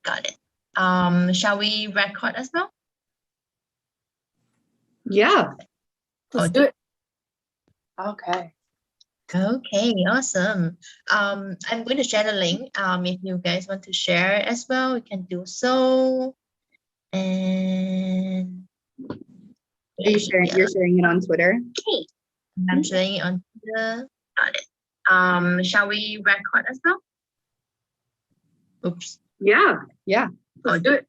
Got it. Shall we record as well? Yeah. Let's do it. Okay. Okay, awesome. I'm going to share the link. If you guys want to share as well, you can do so. And Are you sharing? You're sharing it on Twitter? Okay. I'm sharing it on Twitter. Got it. Shall we record as well? Oops. Yeah. Let's do it.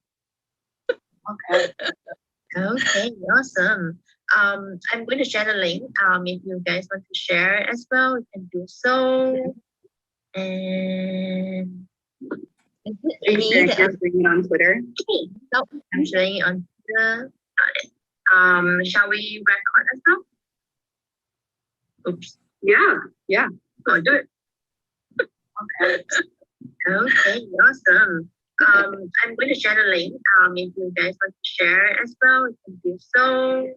Okay. Okay, awesome. I'm going to share the link. If you guys want to share as well, you can do so. And Are you sharing it on Twitter? Okay, so I'm sharing it on Twitter. Got it. Shall we record as well? Oops. Yeah. Let's do it. Okay. Okay, awesome. I'm going to share the link. If you guys want to share as well, you can do so.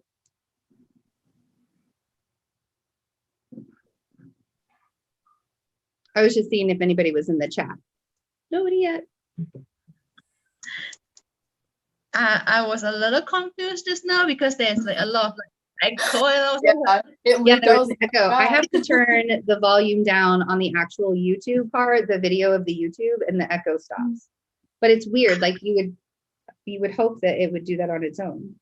I was just seeing if anybody was in the chat. Nobody yet. I was a little confused just now because there's like a lot of like echo and I was There was an echo. I have to turn the volume down on the actual YouTube part, the video of the YouTube, and the echo stops. But it's weird. Like you would hope that it would do that on its own.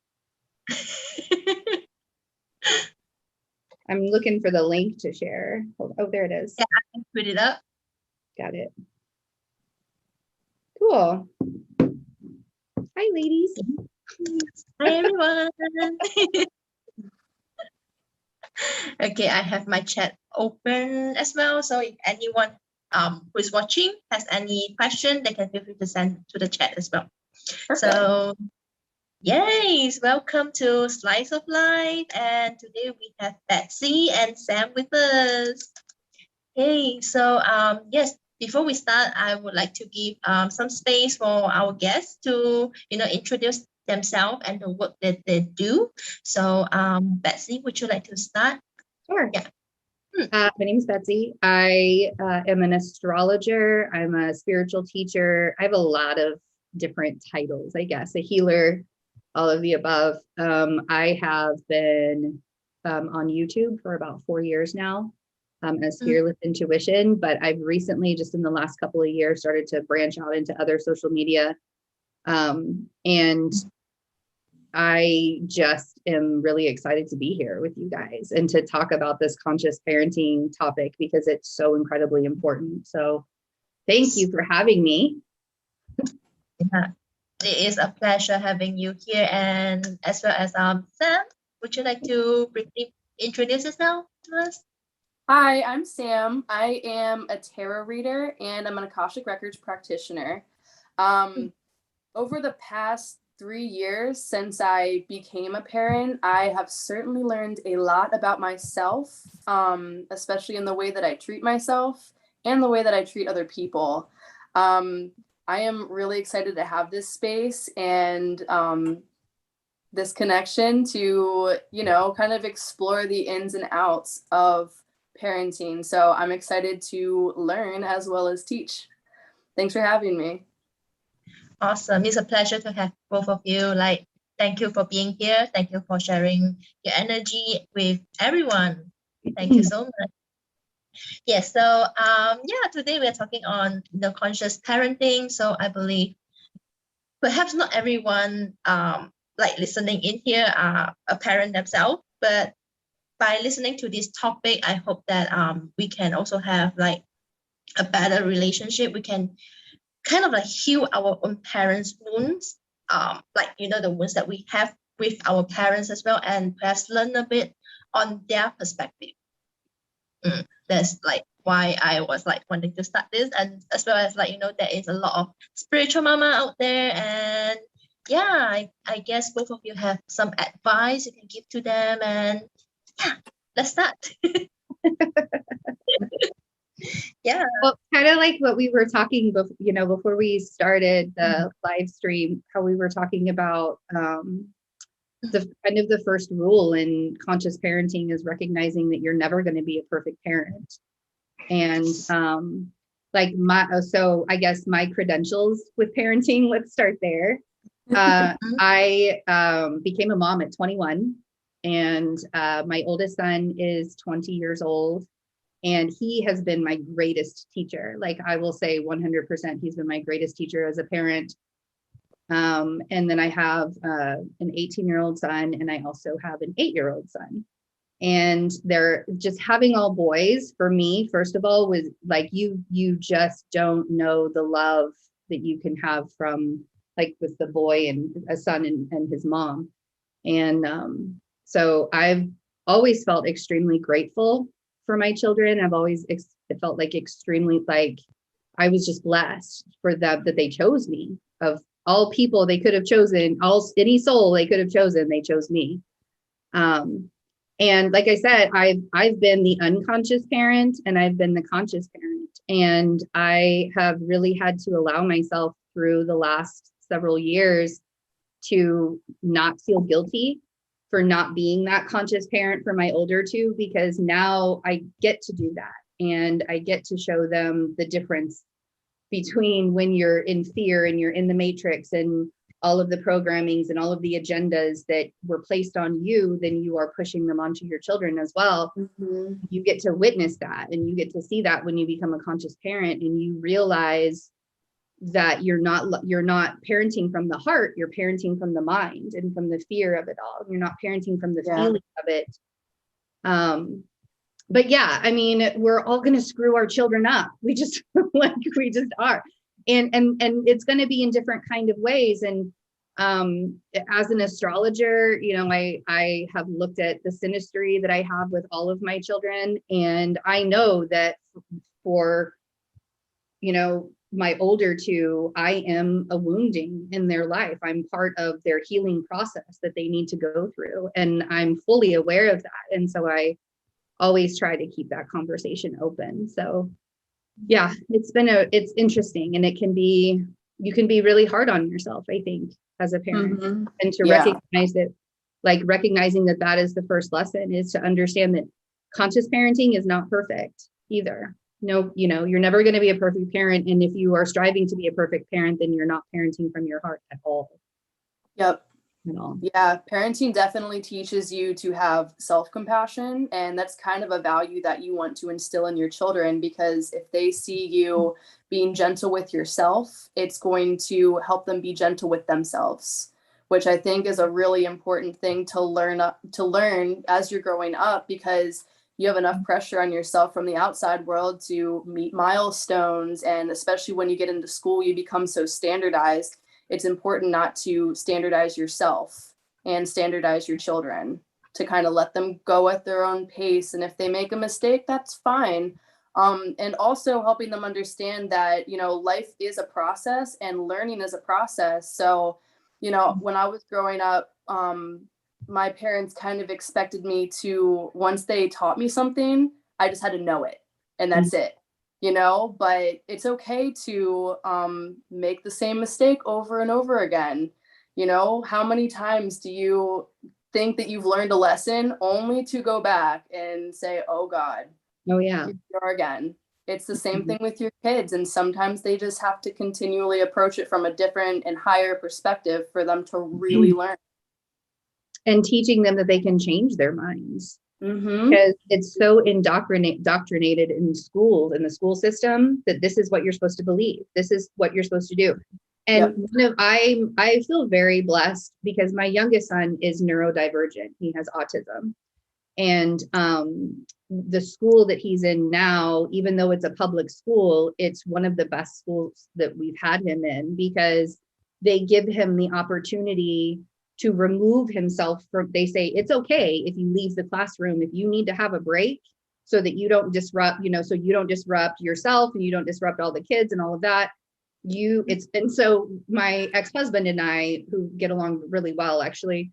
I'm looking for the link to share. Oh, there it is. Yeah, I can put it up. Got it. Cool. Hi, ladies. Hi, everyone. Okay, I have my chat open as well. So if anyone who is watching has any question, they can feel free to send to the chat as well. Perfect. So, yay! Welcome to Slice of Life. And today we have Betsy and Sam with us. Okay, so yes, before we start, I would like to give some space for our guests to introduce themselves and the work that they do. So Betsy, would you like to start? Sure. Yeah. My name is Betsy. I am an astrologer. I'm a spiritual teacher. I have a lot of different titles, I guess. A healer, all of the above. I have been on YouTube for about 4 years now as Fearless Intuition, but I've recently, just in the last couple of years, started to branch out into other social media. And I just am really excited to be here with you guys and to talk about this conscious parenting topic because it's so incredibly important. So thank you for having me. Yeah, it is a pleasure having you here, and as well as Sam. Would you like to briefly introduce yourself to us? Hi, I'm Sam. I am a tarot reader and I'm an Akashic Records practitioner. Over the past 3 years since I became a parent, I have certainly learned a lot about myself, especially in the way that I treat myself and the way that I treat other people. I am really excited to have this space and this connection to, kind of explore the ins and outs of parenting. So I'm excited to learn as well as teach. Thanks for having me. Awesome. It's a pleasure to have both of you. Thank you for being here. Thank you for sharing your energy with everyone. Thank you so much. Yes, so today we're talking on the conscious parenting. So I believe perhaps not everyone listening in here are a parent themselves, but by listening to this topic, I hope that we can also have a better relationship. We can kind of heal our own parents' wounds, the wounds that we have with our parents as well, and perhaps learn a bit on their perspective. That's why I was wanting to start this, and as well as there is a lot of spiritual mama out there, and yeah, I guess both of you have some advice you can give to them, and yeah, let's start. Yeah. Well, kind of like what we were talking before we started the live stream, how we were talking about the first rule in conscious parenting is recognizing that you're never going to be a perfect parent. And so I guess my credentials with parenting, let's start there. I became a mom at 21, and my oldest son is 20 years old, and he has been my greatest teacher. Like, I will say 100%, he's been my greatest teacher as a parent. And then I have an 18-year-old son, and I also have an 8-year-old son. And they're just having all boys for me, first of all, was like, you just don't know the love that you can have from, like, with the boy and a son and his mom. And so I've always felt extremely grateful for my children. I've always felt like extremely, like, I was just blessed for them, that they chose me. Of all people they could have chosen, any soul they could have chosen, they chose me. And like I said, I've been the unconscious parent, and I've been the conscious parent. And I have really had to allow myself through the last several years to not feel guilty for not being that conscious parent for my older two, because now I get to do that. And I get to show them the difference between when you're in fear and you're in the matrix and all of the programmings and all of the agendas that were placed on you, then you are pushing them onto your children as well. Mm-hmm. You get to witness that, and you get to see that when you become a conscious parent, and you realize that you're not parenting from the heart, you're parenting from the mind and from the fear of it all. You're not parenting from the feeling of it. But yeah, I mean, we're all going to screw our children up. We just are. And it's going to be in different kind of ways. And as an astrologer, you know, I have looked at the synastry that I have with all of my children. And I know that for, you know, my older two, I am a wounding in their life. I'm part of their healing process that they need to go through. And I'm fully aware of that. And so I always try to keep that conversation open. So yeah, it's interesting, and you can be really hard on yourself, I think, as a parent. Mm-hmm. And to recognize it, like recognizing that is the first lesson, is to understand that conscious parenting is not perfect either. No, you know, you're never going to be a perfect parent. And if you are striving to be a perfect parent, then you're not parenting from your heart at all. Yep. Yeah, parenting definitely teaches you to have self-compassion, and that's kind of a value that you want to instill in your children, because if they see you being gentle with yourself, it's going to help them be gentle with themselves, which I think is a really important thing to learn as you're growing up, because you have enough pressure on yourself from the outside world to meet milestones, and especially when you get into school, you become so standardized. It's important not to standardize yourself and standardize your children, to kind of let them go at their own pace. And if they make a mistake, that's fine. And also helping them understand that, you know, life is a process and learning is a process. So, you know, when I was growing up, my parents kind of expected me to, once they taught me something, I just had to know it, and that's it. You know, but it's okay to make the same mistake over and over again. You know, how many times do you think that you've learned a lesson only to go back and say, oh God, oh yeah, here we are again. It's the same thing with your kids. And sometimes they just have to continually approach it from a different and higher perspective for them to really learn. And teaching them that they can change their minds. Mm-hmm. Because it's so indoctrinated in schools, in the school system, that this is what you're supposed to believe. This is what you're supposed to do. And I feel very blessed, because my youngest son is neurodivergent. He has autism. And the school that he's in now, even though it's a public school, it's one of the best schools that we've had him in, because they give him the opportunity to remove himself from, they say, it's okay if you leave the classroom, if you need to have a break so that you don't disrupt, you know, so you don't disrupt yourself and you don't disrupt all the kids and all of that. And so my ex-husband and I, who get along really well, actually,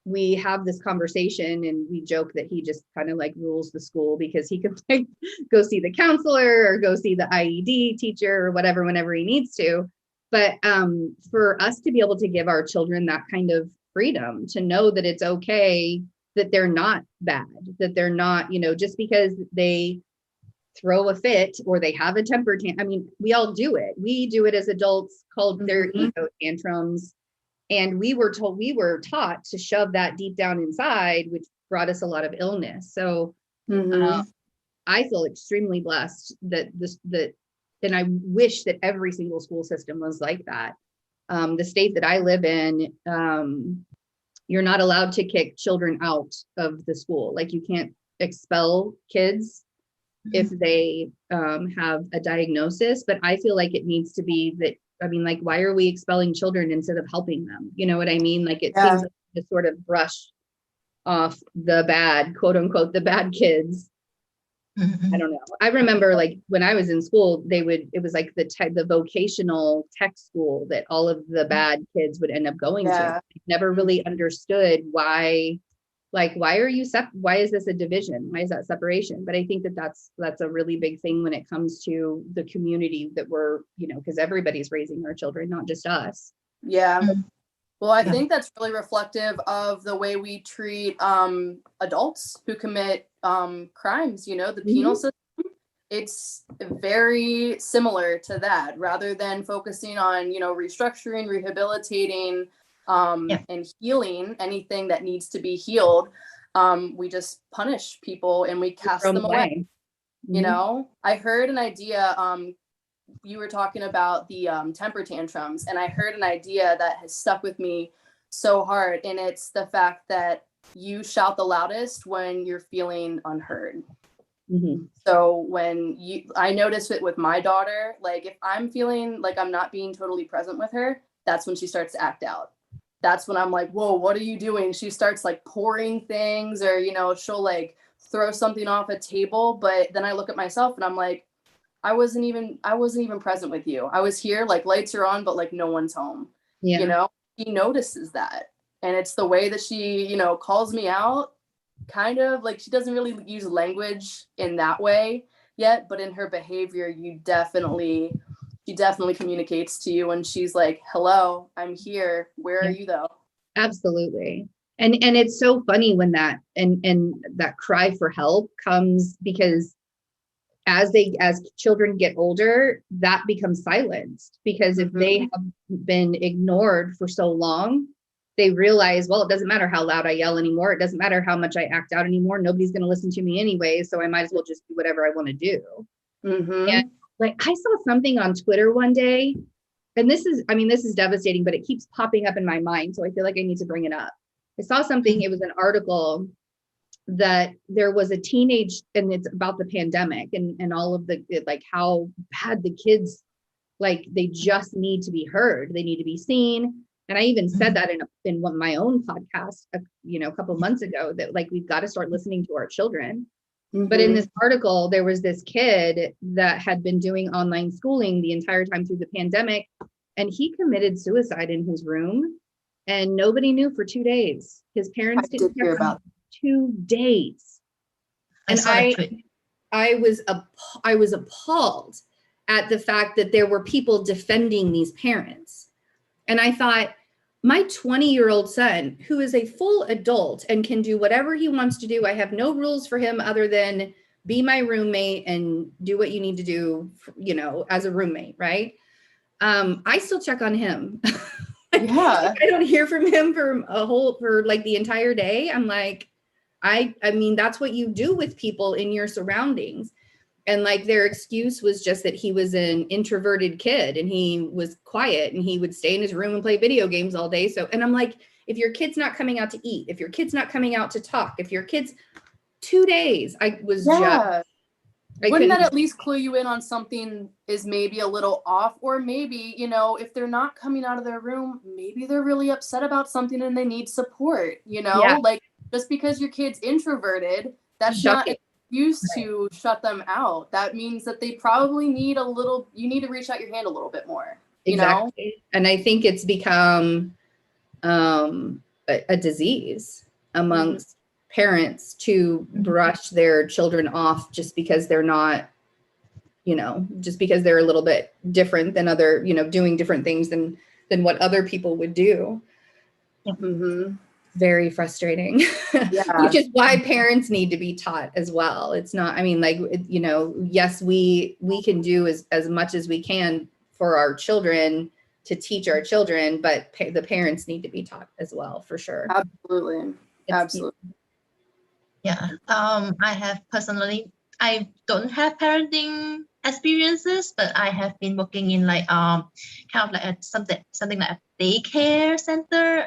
we have this conversation, and we joke that he just kind of like rules the school, because he can like go see the counselor or go see the IED teacher or whatever, whenever he needs to. But for us to be able to give our children that kind of freedom, to know that it's okay, that they're not bad, that they're not, you know, just because they throw a fit or they have a temper tantrum. I mean, we all do it. We do it as adults, called their ego tantrums. And we were taught to shove that deep down inside, which brought us a lot of illness. So I feel extremely blessed that and I wish that every single school system was like that. The state that I live in, you're not allowed to kick children out of the school. Like, you can't expel kids if they have a diagnosis, but I feel like it needs to be that. I mean, like, why are we expelling children instead of helping them? You know what I mean? Like, it seems like to sort of brush off the bad, quote unquote, the bad kids. I don't know. I remember, like, when I was in school, it was like the vocational tech school that all of the bad kids would end up going to. I never really understood why. Like, why is this a division? Why is that separation? But I think that that's a really big thing when it comes to the community that we're, because everybody's raising our children, not just us. Yeah. Well, I think that's really reflective of the way we treat adults who commit crimes, the penal system. It's very similar to that, rather than focusing on, restructuring, rehabilitating, and healing anything that needs to be healed. We just punish people and we cast them away. I heard an idea, you were talking about the temper tantrums, and I heard an idea that has stuck with me so hard, and it's the fact that you shout the loudest when you're feeling unheard. So I notice it with my daughter, like, if I'm feeling like I'm not being totally present with her, that's when she starts to act out. That's when I'm like, whoa, what are you doing? She starts like pouring things, or, she'll like throw something off a table. But then I look at myself and I'm like, I wasn't even present with you. I was here, like, lights are on, but like no one's home. He notices that. And it's the way that she, calls me out, kind of like, she doesn't really use language in that way yet, but in her behavior, she definitely communicates to you, and she's like, hello, I'm here. Where are you though? Absolutely. And it's so funny when that and that cry for help comes, because as children get older, that becomes silenced, because if they have been ignored for so long, they realize, well, it doesn't matter how loud I yell anymore. It doesn't matter how much I act out anymore. Nobody's going to listen to me anyway. So I might as well just do whatever I want to do. And like, I saw something on Twitter one day, and this is devastating, but it keeps popping up in my mind. So I feel like I need to bring it up. I saw something, it was an article that there was a teenage, and it's about the pandemic and all of the, like, how bad the kids, like, they just need to be heard. They need to be seen. And I even said that in my own podcast, a couple months ago, that, like, we've got to start listening to our children. But in this article, there was this kid that had been doing online schooling the entire time through the pandemic, and he committed suicide in his room, and nobody knew for 2 days. His parents didn't hear about 2 days. And I was appalled at the fact that there were people defending these parents. And I thought, my 20-year-old son, who is a full adult and can do whatever he wants to do, I have no rules for him other than be my roommate and do what you need to do, as a roommate, right? I still check on him. I don't hear from him for like the entire day. I'm like, I mean, that's what you do with people in your surroundings. And like, their excuse was just that he was an introverted kid and he was quiet and he would stay in his room and play video games all day. So, and I'm like, if your kid's not coming out to eat, if your kid's not coming out to talk, if your kid's 2 days, wouldn't that at least clue you in on something is maybe a little off? Or maybe, if they're not coming out of their room, maybe they're really upset about something and they need support, like, just because your kid's introverted, that's not used to shut them out. That means that they probably need you need to reach out your hand a little bit more. Exactly. And I think it's become a disease amongst parents to brush their children off just because they're not, just because they're a little bit different than other, doing different things than what other people would do. very frustrating, Yeah. which is why parents need to be taught as well. It's not, I mean, like, you know, yes, we can do as much as we can for our children to teach our children, but the parents need to be taught as well, for sure. Absolutely. Absolutely. Yeah. I have personally, I don't have parenting experiences, but I have been working in like kind of like something like a daycare center,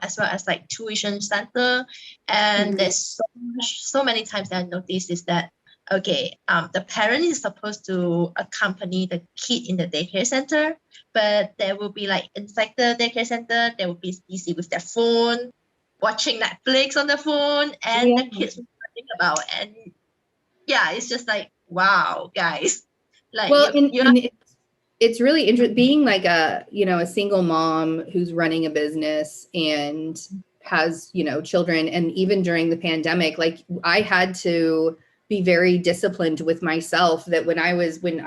as well as like tuition center. And there's so many times that I noticed is that okay, the parent is supposed to accompany the kid in the daycare center, but there will be like inside the daycare center, they will be busy with their phone, watching Netflix on the phone, and the kids running about. And yeah, it's just like, wow, guys. Like, well, you and it's really interesting being like a, you know, a single mom who's running a business and has, you know, children. And even during the pandemic, like I had to be very disciplined with myself that when I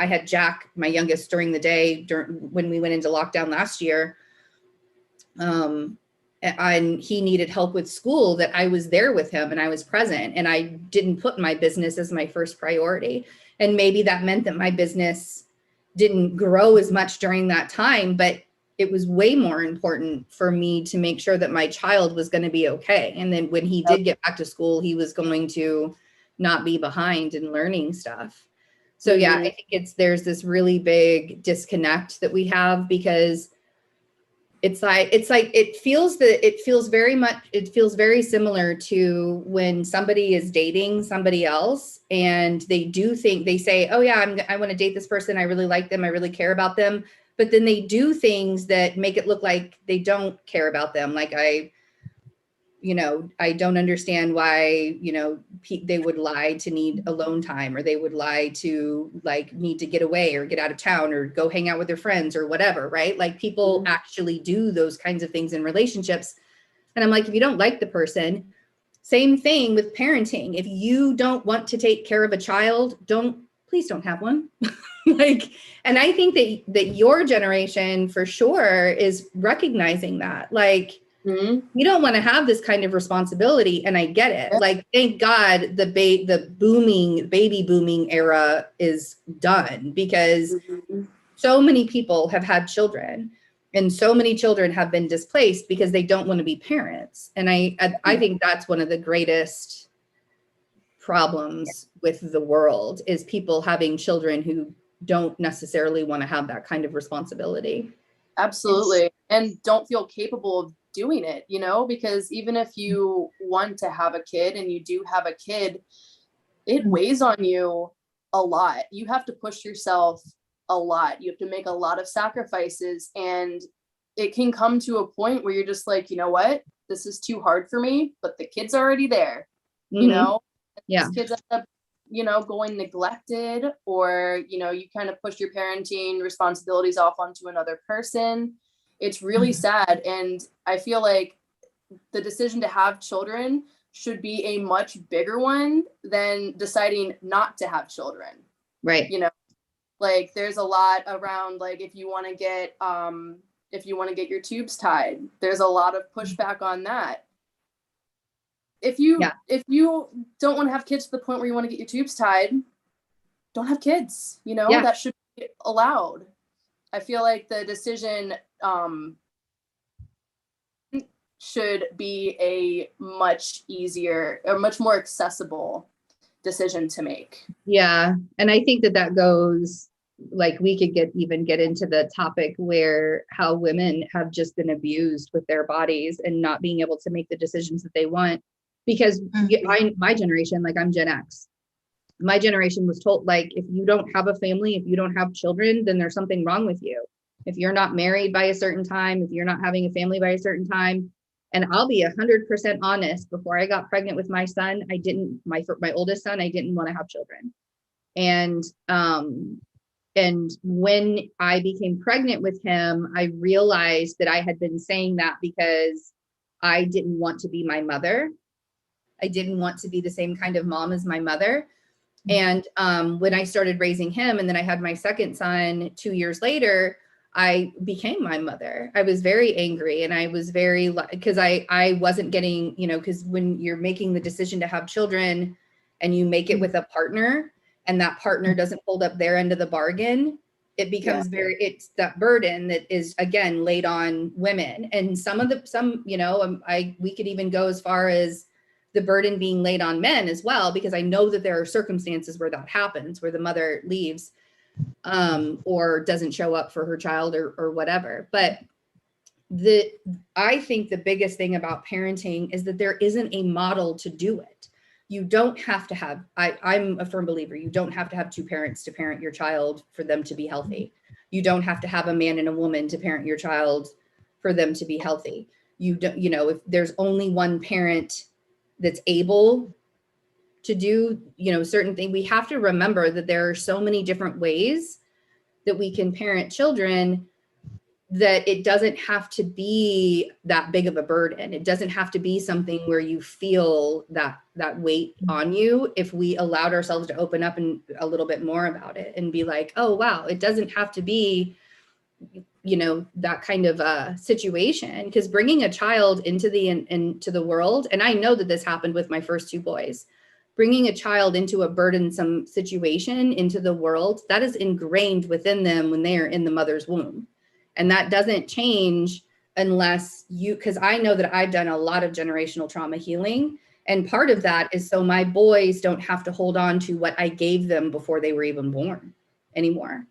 had Jack, my youngest, during the day, when we went into lockdown last year, and he needed help with school, that I was there with him and I was present, and I didn't put my business as my first priority. And maybe that meant that my business didn't grow as much during that time, but it was way more important for me to make sure that my child was going to be okay. And then when he did get back to school, he was going to not be behind in learning stuff. So yeah, I think there's this really big disconnect that we have, because it feels very similar to when somebody is dating somebody else and they say, oh yeah, I want to date this person. I really like them. I really care about them. But then they do things that make it look like they don't care about them. Like I don't understand why, they would lie to need alone time, or they would lie to like need to get away or get out of town or go hang out with their friends or whatever, right? Like people actually do those kinds of things in relationships. And I'm like, if you don't like the person, same thing with parenting. If you don't want to take care of a child, please don't have one. And I think that your generation for sure is recognizing that, like, you don't want to have this kind of responsibility. And I get it. Like, thank God the baby booming era is done, because so many people have had children and so many children have been displaced because they don't want to be parents. And I think that's one of the greatest problems with the world, is people having children who don't necessarily want to have that kind of responsibility. Absolutely. And don't feel capable of doing it, because even if you want to have a kid and you do have a kid, it weighs on you a lot. You have to push yourself a lot. You have to make a lot of sacrifices, and it can come to a point where you're just like, you know what, this is too hard for me, but the kid's already there, Yeah. These kids end up, going neglected, or, you kind of push your parenting responsibilities off onto another person. It's really sad. And I feel like the decision to have children should be a much bigger one than deciding not to have children. Right. Like there's a lot around, like, if you want to get your tubes tied, there's a lot of pushback on that. If you don't want to have kids to the point where you want to get your tubes tied, don't have kids, that should be allowed. I feel like the decision should be a much easier or much more accessible decision to make. Yeah. And I think that goes, like, we could get into the topic where how women have just been abused with their bodies and not being able to make the decisions that they want. Because my generation, like, I'm Gen X. My generation was told, like, if you don't have a family, if you don't have children, then there's something wrong with you. If you're not married by a certain time, if you're not having a family by a certain time. And I'll be 100% honest, before I got pregnant with my son, my oldest son, I didn't want to have children. And when I became pregnant with him, I realized that I had been saying that because I didn't want to be my mother. I didn't want to be the same kind of mom as my mother. And when I started raising him, and then I had my second son 2 years later, I became my mother. I was very angry, and I was very, because I wasn't getting, you know, because when you're making the decision to have children and you make it with a partner, and that partner doesn't hold up their end of the bargain, it becomes it's that burden that is again laid on women. And some, you know, we could even go as far as the burden being laid on men as well, because I know that there are circumstances where that happens, where the mother leaves or doesn't show up for her child or whatever. But I think the biggest thing about parenting is that there isn't a model to do it. You don't have to have, I'm a firm believer, you don't have to have two parents to parent your child for them to be healthy. You don't have to have a man and a woman to parent your child for them to be healthy. You don't, you know, if there's only one parent that's able to do, you know, certain things, we have to remember that there are so many different ways that we can parent children, that it doesn't have to be that big of a burden. It doesn't have to be something where you feel that weight on you, if we allowed ourselves to open up and a little bit more about it and be like, oh, wow, it doesn't have to be, you know, that kind of a situation. Because bringing a child into the world, and I know that this happened with my first two boys, bringing a child into a burdensome situation into the world, that is ingrained within them when they are in the mother's womb. And that doesn't change unless you, because I know that I've done a lot of generational trauma healing. And part of that is so my boys don't have to hold on to what I gave them before they were even born anymore.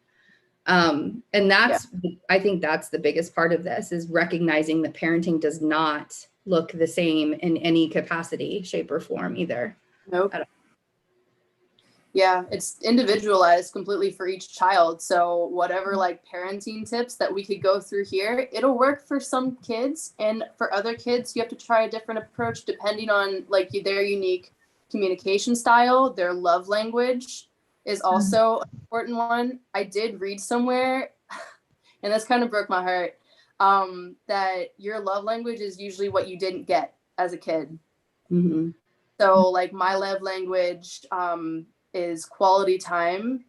And that's, I think that's the biggest part of this, is recognizing that parenting does not look the same in any capacity, shape, or form either. Nope. Yeah, it's individualized completely for each child. So whatever like parenting tips that we could go through here, it'll work for some kids, and for other kids, you have to try a different approach depending on like their unique communication style. Their love language is also an important one. I did read somewhere, and this kind of broke my heart, that your love language is usually what you didn't get as a kid. Mm-hmm. So like my love language is quality time.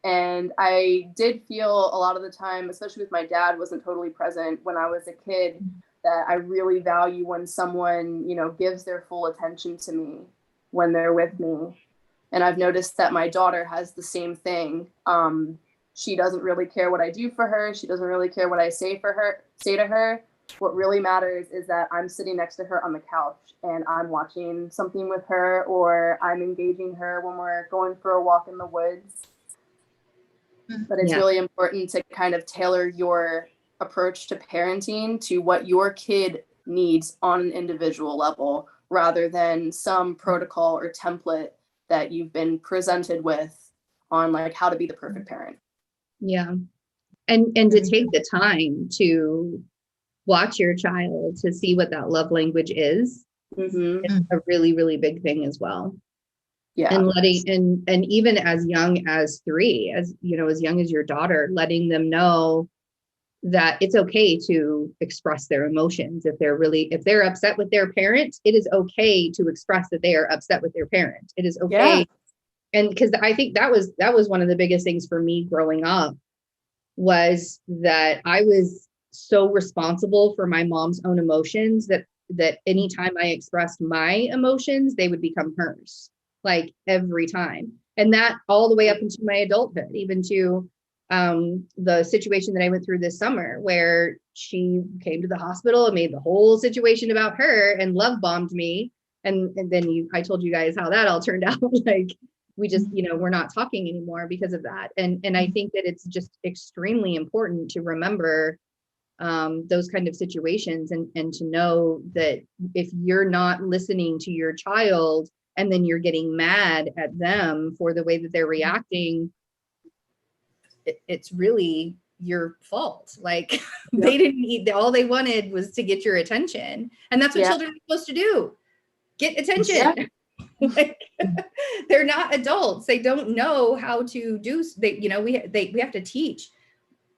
And I did feel a lot of the time, especially with my dad wasn't totally present when I was a kid, that I really value when someone, you know, gives their full attention to me when they're with me. And I've noticed that my daughter has the same thing. She doesn't really care what I do for her. She doesn't really care what I say to her. What really matters is that I'm sitting next to her on the couch and I'm watching something with her, or I'm engaging her when we're going for a walk in the woods. But it's really important to kind of tailor your approach to parenting to what your kid needs on an individual level, rather than some protocol or template that you've been presented with on like how to be the perfect parent. Yeah. And to take the time to watch your child, to see what that love language is. It's a really, really big thing as well. Yeah. And letting, and even as young as 3, as you know, as young as your daughter, letting them know that it's okay to express their emotions. If they're upset with their parent, it is okay to express that they are upset with their parent. It is okay. Yeah. And because I think that was one of the biggest things for me growing up, was that I was so responsible for my mom's own emotions that anytime I expressed my emotions, they would become hers, like every time. And that all the way up into my adulthood, even to the situation that I went through this summer, where she came to the hospital and made the whole situation about her and love bombed me. And then I told you guys how that all turned out. Like, we just, you know, we're not talking anymore because of that. And I think that it's just extremely important to remember those kind of situations, and to know that if you're not listening to your child and then you're getting mad at them for the way that they're reacting, it's really your fault. Like, they didn't need, all they wanted was to get your attention. And that's what children are supposed to do. Get attention. Like, they're not adults. They don't know how to do, you know, we have to teach.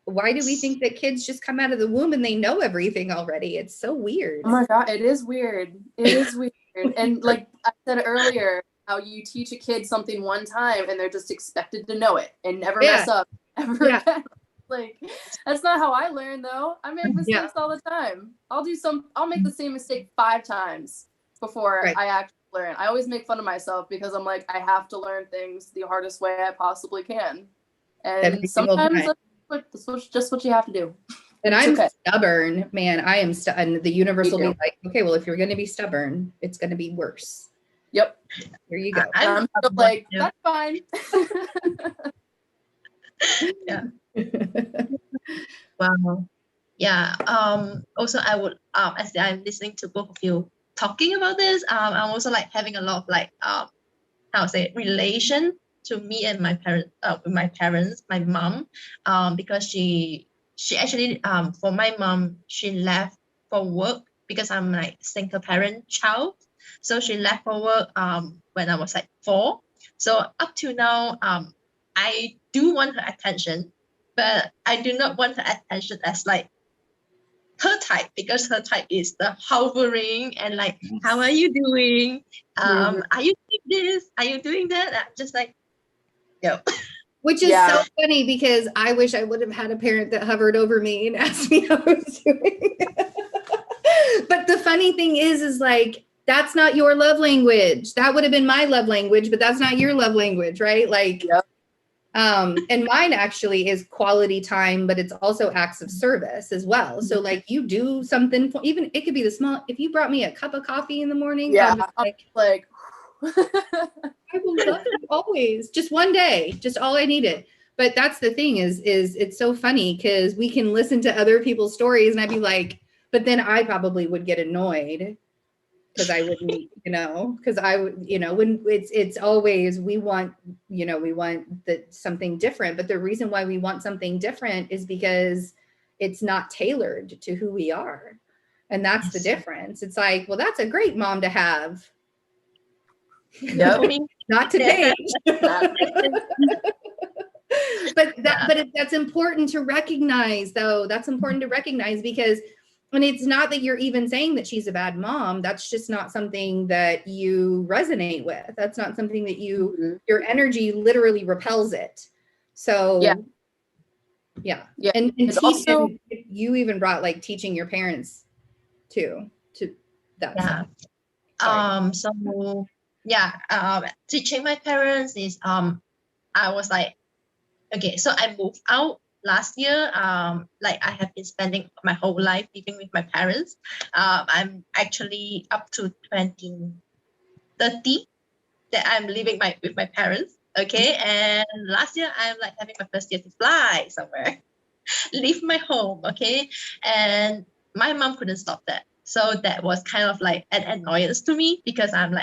Why do we think that kids just come out of the womb and they know everything already? It's so weird. Oh my God, it is weird. It is weird. And like I said earlier, how you teach a kid something one time and they're just expected to know it and never mess up ever again. Like, that's not how I learn though. I make mistakes all the time. I'll make the same mistake 5 times before I actually learn. I always make fun of myself because I'm like, I have to learn things the hardest way I possibly can. And sometimes that's just what you have to do. And I'm stubborn, man. I am and the universe will be like, okay, well, if you're going to be stubborn, it's going to be worse. Yep. There you go. I'm like, that's fine. Yeah. Wow. Yeah. Also, I would as I'm listening to both of you talking about this, I'm also like having a lot of like how to say relation to me and my parents, my mom, because she actually for my mom, she left for work because I'm like single parent child, so she left for work when I was like 4. So up to now, I do want her attention, but I do not want her attention as like her type, because her type is the hovering and like, how are you doing? Are you doing this? Are you doing that? I'm just like, no. Which is so funny because I wish I would have had a parent that hovered over me and asked me how I was doing. But the funny thing is like, that's not your love language. That would have been my love language, but that's not your love language, right? Like, and mine actually is quality time, but it's also acts of service as well. So like you do something for, even it could be the small, if you brought me a cup of coffee in the morning, I'm like I will love it always. Just one day, just all I needed. But that's the thing is it's so funny because we can listen to other people's stories and I'd be like, but then I probably would get annoyed because I wouldn't, because I would, when it's always, we want something different. But the reason why we want something different is because it's not tailored to who we are. And that's the difference. It's like, well, that's a great mom to have. Not today. But that's important to recognize, though. That's important to recognize because, and it's not that you're even saying that she's a bad mom. That's just not something that you resonate with. That's not something that your energy literally repels it. So yeah. And also, you even brought like teaching your parents too to that stuff. Teaching my parents is I was like, okay, so I moved out last year. Like I have been spending my whole life living with my parents. I'm actually up to 2030 that I'm living with my parents. Okay, and last year I'm like having my first year to fly somewhere, leave my home. Okay, and my mom couldn't stop that. So that was kind of like an annoyance to me because I'm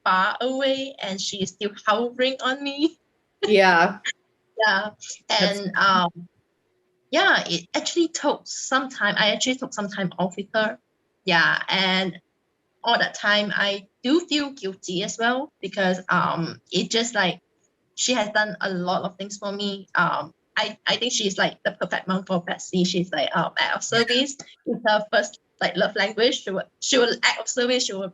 far away and she is still hovering on me. Yeah. Yeah. And it actually took some time. I actually took some time off with her. Yeah. And all that time I do feel guilty as well because it just like she has done a lot of things for me. I think she's like the perfect mom for Betsy. She's like act of service. It's her first like love language. She will act of service. She will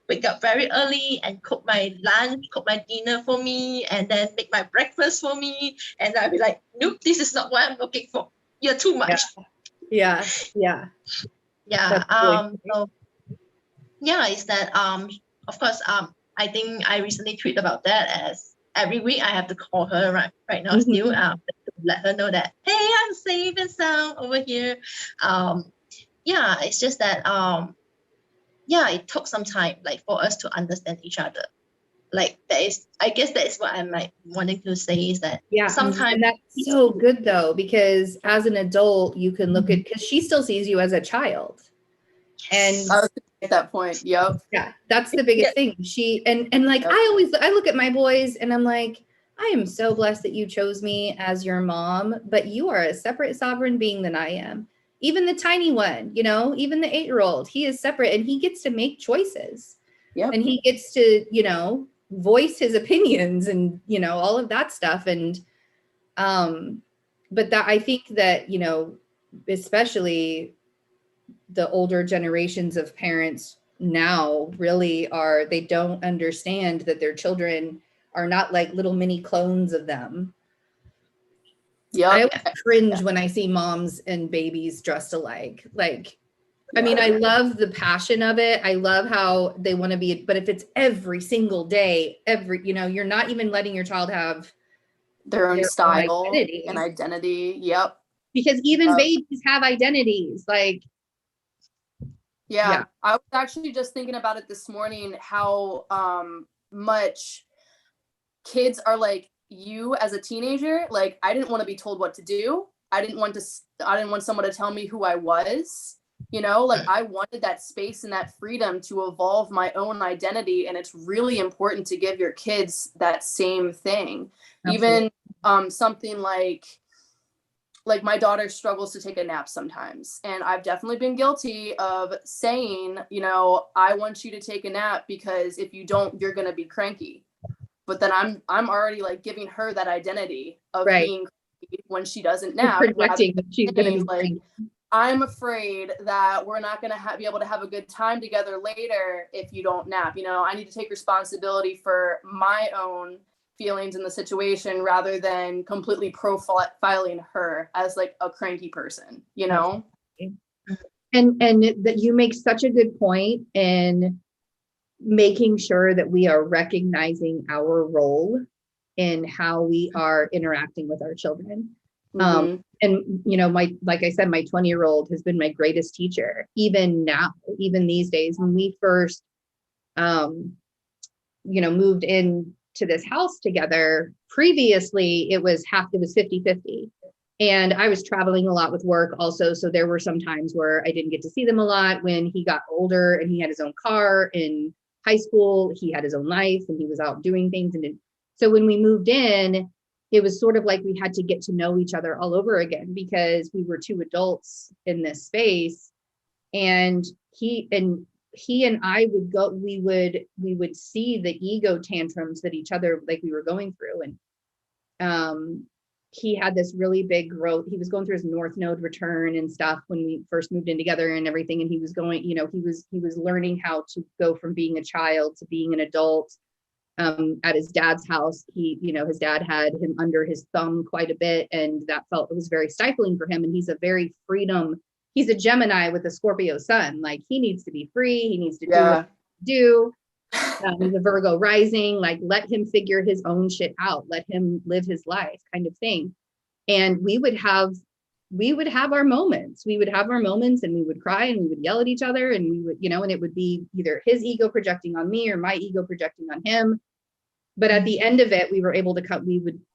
wake up very early and cook my lunch, cook my dinner for me, and then make my breakfast for me. And I'll be like, nope, this is not what I'm looking for. You're too much. Yeah. So is that of course I think I recently tweeted about that as every week I have to call her right now still to let her know that, hey, I'm safe and sound over here. It's just that it took some time like for us to understand each other. Like I guess that is what I'm like wanting to say is that sometimes that's so good though, because as an adult you can look at, because she still sees you as a child. And at that point, yeah, that's the biggest thing. She and like I look at my boys and I'm like, I am so blessed that you chose me as your mom, but you are a separate sovereign being than I am. Even the tiny one, even the 8-year-old, he is separate and he gets to make choices. And he gets to, voice his opinions and, all of that stuff. And but that I think that, especially the older generations of parents now really they don't understand that their children are not like little mini clones of them. I Yep. always cringe when I see moms and babies dressed alike. Like, I mean, I love the passion of it. I love how they want to be, but if it's every single day, you're not even letting your child have Their own their style identity. and identity. Yep. Because even babies have identities. Like, yeah, I was actually just thinking about it this morning, how much kids are like, you as a teenager, like, I didn't want to be told what to do. I didn't want someone to tell me who I was. Like, I wanted that space and that freedom to evolve my own identity. And it's really important to give your kids that same thing. Absolutely. Even something like my daughter struggles to take a nap sometimes. And I've definitely been guilty of saying, I want you to take a nap, because if you don't, you're going to be cranky. But then I'm already like giving her that identity of being cranky when she doesn't nap. Projecting that she's going to be like, I'm afraid that we're not going to be able to have a good time together later if you don't nap. I need to take responsibility for my own feelings in the situation, rather than completely profiling her as like a cranky person, And that you make such a good point in making sure that we are recognizing our role in how we are interacting with our children. Mm-hmm. And, like I said, my 20-year-old has been my greatest teacher, even now, even these days. When we first, moved in to this house together, previously it was 50-50. And I was traveling a lot with work also. So there were some times where I didn't get to see them a lot. When he got older and he had his own car in high school, he had his own life and he was out doing things. And so when we moved in, it was sort of like we had to get to know each other all over again, because we were two adults in this space. And he and I would go, we would see the ego tantrums that each other, like, we were going through. And he had this really big growth. He was going through his North Node return and stuff when we first moved in together and everything. And he was going, he was learning how to go from being a child to being an adult. At his dad's house, his dad had him under his thumb quite a bit, and it was very stifling for him. And he's he's a Gemini with a Scorpio sun. Like, he needs to be free. He needs to do what he do. He's a Virgo rising, like, let him figure his own shit out. Let him live his life, kind of thing. And we would have our moments. We would have our moments, and we would cry and we would yell at each other, and we would, and it would be either his ego projecting on me or my ego projecting on him. But at the end of it, we would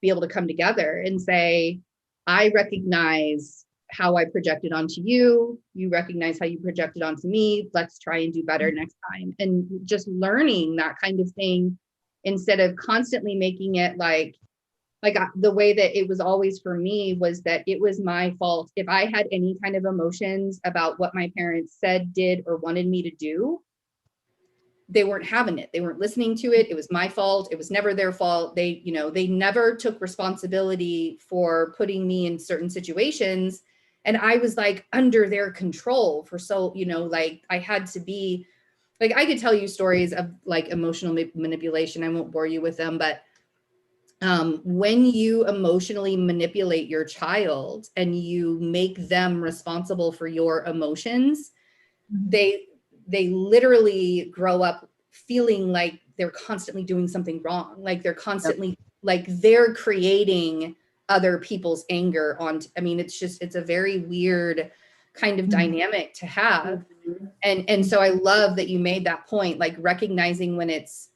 be able to come together and say, I recognize how I projected onto you. You recognize how you projected onto me. Let's try and do better next time. And just learning that kind of thing, instead of constantly making it like the way that it was always for me was that it was my fault. If I had any kind of emotions about what my parents said, did, or wanted me to do, they weren't having it. They weren't listening to it. It was my fault. It was never their fault. They never took responsibility for putting me in certain situations. And I was like under their control for like, I had to be like, I could tell you stories of like emotional manipulation. I won't bore you with them, but when you emotionally manipulate your child and you make them responsible for your emotions, they literally grow up feeling like they're constantly doing something wrong. Like, they're constantly like they're creating other people's anger on. It's a very weird kind of dynamic to have. And so I love that you made that point, like recognizing when it's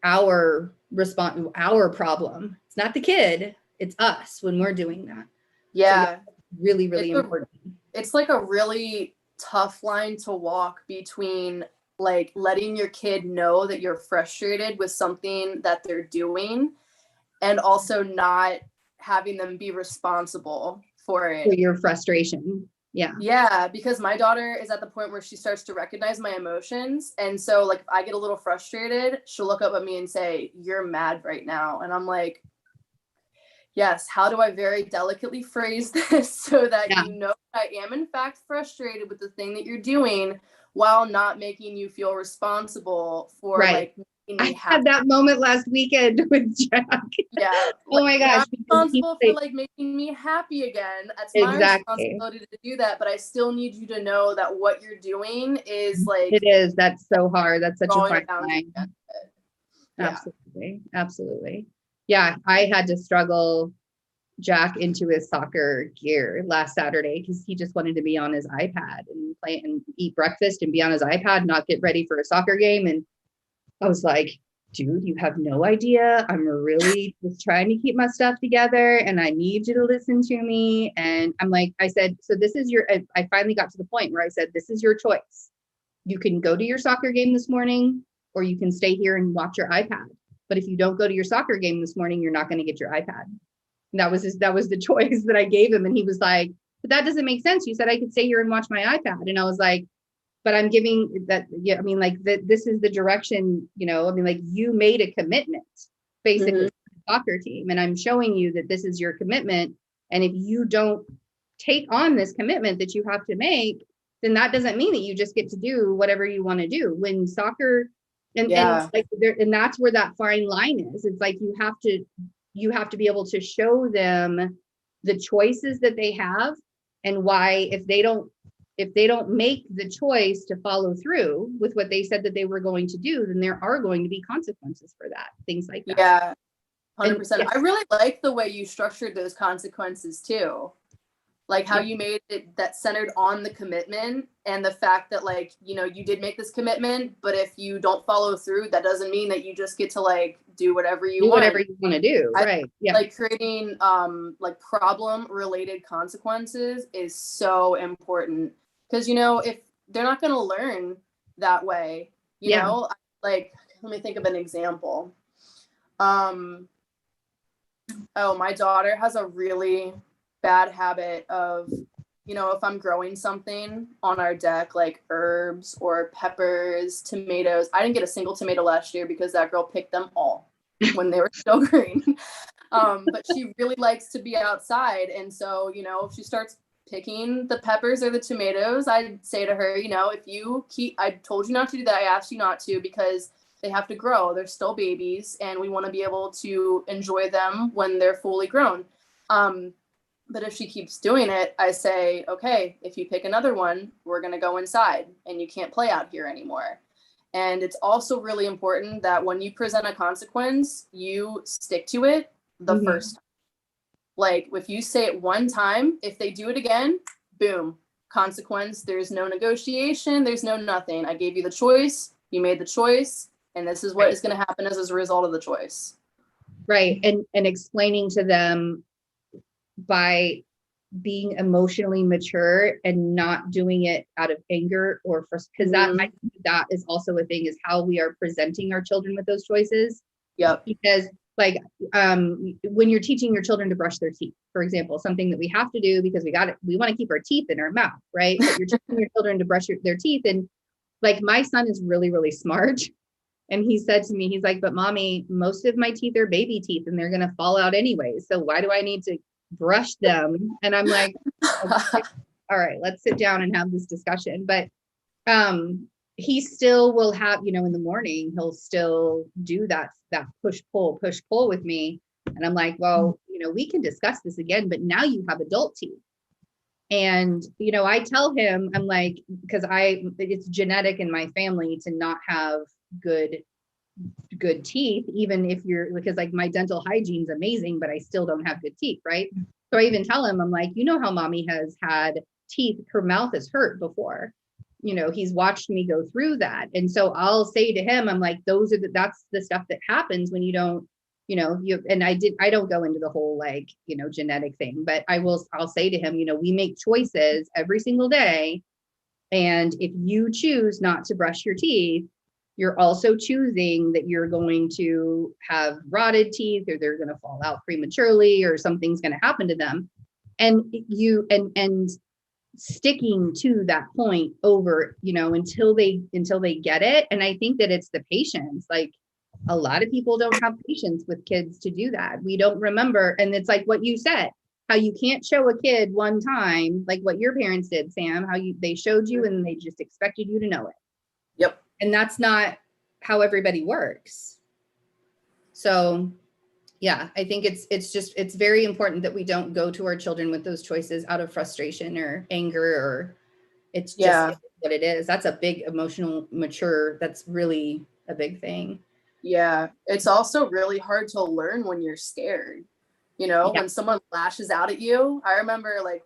our problem. It's not the kid, it's us when we're doing that. Yeah. So really, really important. It's like a really tough line to walk between like letting your kid know that you're frustrated with something that they're doing, and also not having them be responsible for it. For your frustration. Yeah, because my daughter is at the point where she starts to recognize my emotions. And so like, if I get a little frustrated, she'll look up at me and say, "You're mad right now." And I'm like, yes, how do I very delicately phrase this so that you know I am in fact frustrated with the thing that you're doing, while not making you feel responsible for like me I happy. had that moment last weekend with Jack. Yeah. Oh my gosh. I'm responsible for like making me happy again. It's my responsibility to do that, but I still need you to know that what you're doing is like it is. That's so hard. That's such a fine line. Yeah. Absolutely. Absolutely. Yeah. I had to struggle Jack into his soccer gear last Saturday because he just wanted to be on his iPad and play and eat breakfast and be on his iPad, not get ready for a soccer game. And I was like, dude, you have no idea. I'm really just trying to keep my stuff together and I need you to listen to me. And I'm like, I said, so this is I finally got to the point where I said, this is your choice. You can go to your soccer game this morning or you can stay here and watch your iPad. But if you don't go to your soccer game this morning, you're not going to get your iPad. And that was the choice that I gave him. And he was like, but that doesn't make sense. You said I could stay here and watch my iPad. And I was like, but I'm giving that. Yeah. I mean, like this is the direction, you know, I mean, like you made a commitment basically to the soccer team. And I'm showing you that this is your commitment. And if you don't take on this commitment that you have to make, then that doesn't mean that you just get to do whatever you want to do. When soccer and like and that's where that fine line is. It's like you have to be able to show them the choices that they have and why if they don't make the choice to follow through with what they said that they were going to do, then there are going to be consequences for that, things like that. Yeah, 100%. I really like the way you structured those consequences too. Like how you made it that centered on the commitment and the fact that like, you know, you did make this commitment, but if you don't follow through, that doesn't mean that you just get to like do whatever you want. Whatever you want to do, right? Yeah. Like creating like problem related consequences is so important because, you know, if they're not going to learn that way, you know, like, let me think of an example. Oh, my daughter has a really bad habit of, you know, if I'm growing something on our deck, like herbs or peppers, tomatoes, I didn't get a single tomato last year because that girl picked them all when they were still green. But she really likes to be outside. And so, you know, if she starts picking the peppers or the tomatoes, I'd say to her, you know, I told you not to do that. I asked you not to because they have to grow. They're still babies and we want to be able to enjoy them when they're fully grown. But if she keeps doing it, I say, okay, if you pick another one, we're going to go inside and you can't play out here anymore. And it's also really important that when you present a consequence, you stick to it the first time. Like if you say it one time, if they do it again, boom, consequence. There's no negotiation. There's no nothing. I gave you the choice. You made the choice. And this is what is going to happen as a result of the choice. Right. And explaining to them by being emotionally mature and not doing it out of anger or because I think that is also a thing, is how we are presenting our children with those choices. Yep. Because like when you're teaching your children to brush their teeth, for example, something that we have to do because we want to keep our teeth in our mouth, right? But you're teaching your children to brush their teeth. And like my son is really, really smart. And he said to me, he's like, but mommy, most of my teeth are baby teeth and they're going to fall out anyway. So why do I need to brush them? And I'm like, okay, all right, let's sit down and have this discussion. But he still will have, you know, in the morning, he'll still do that push pull with me. And I'm like, well, you know, we can discuss this again, but now you have adult teeth. And, you know, I tell him, I'm like, because it's genetic in my family to not have good teeth, even if because like my dental hygiene's amazing, but I still don't have good teeth, right? So I even tell him, I'm like, you know how mommy has had teeth, her mouth has hurt before. You know, he's watched me go through that. And so I'll say to him, I'm like, that's the stuff that happens when you don't, you know, I don't go into the whole like, you know, genetic thing, but I'll say to him, you know, we make choices every single day. And if you choose not to brush your teeth, you're also choosing that you're going to have rotted teeth or they're going to fall out prematurely or something's going to happen to them. And and sticking to that point over, you know, until they get it. And I think that it's the patience. Like a lot of people don't have patience with kids to do that. We don't remember. And it's like what you said, how you can't show a kid one time, like what your parents did, Sam, how they showed you and they just expected you to know it. Yep. And that's not how everybody works. So yeah, I think it's very important that we don't go to our children with those choices out of frustration or anger, or it's just what it is. That's a big emotional mature. That's really a big thing. Yeah. It's also really hard to learn when you're scared. When someone lashes out at you. I remember like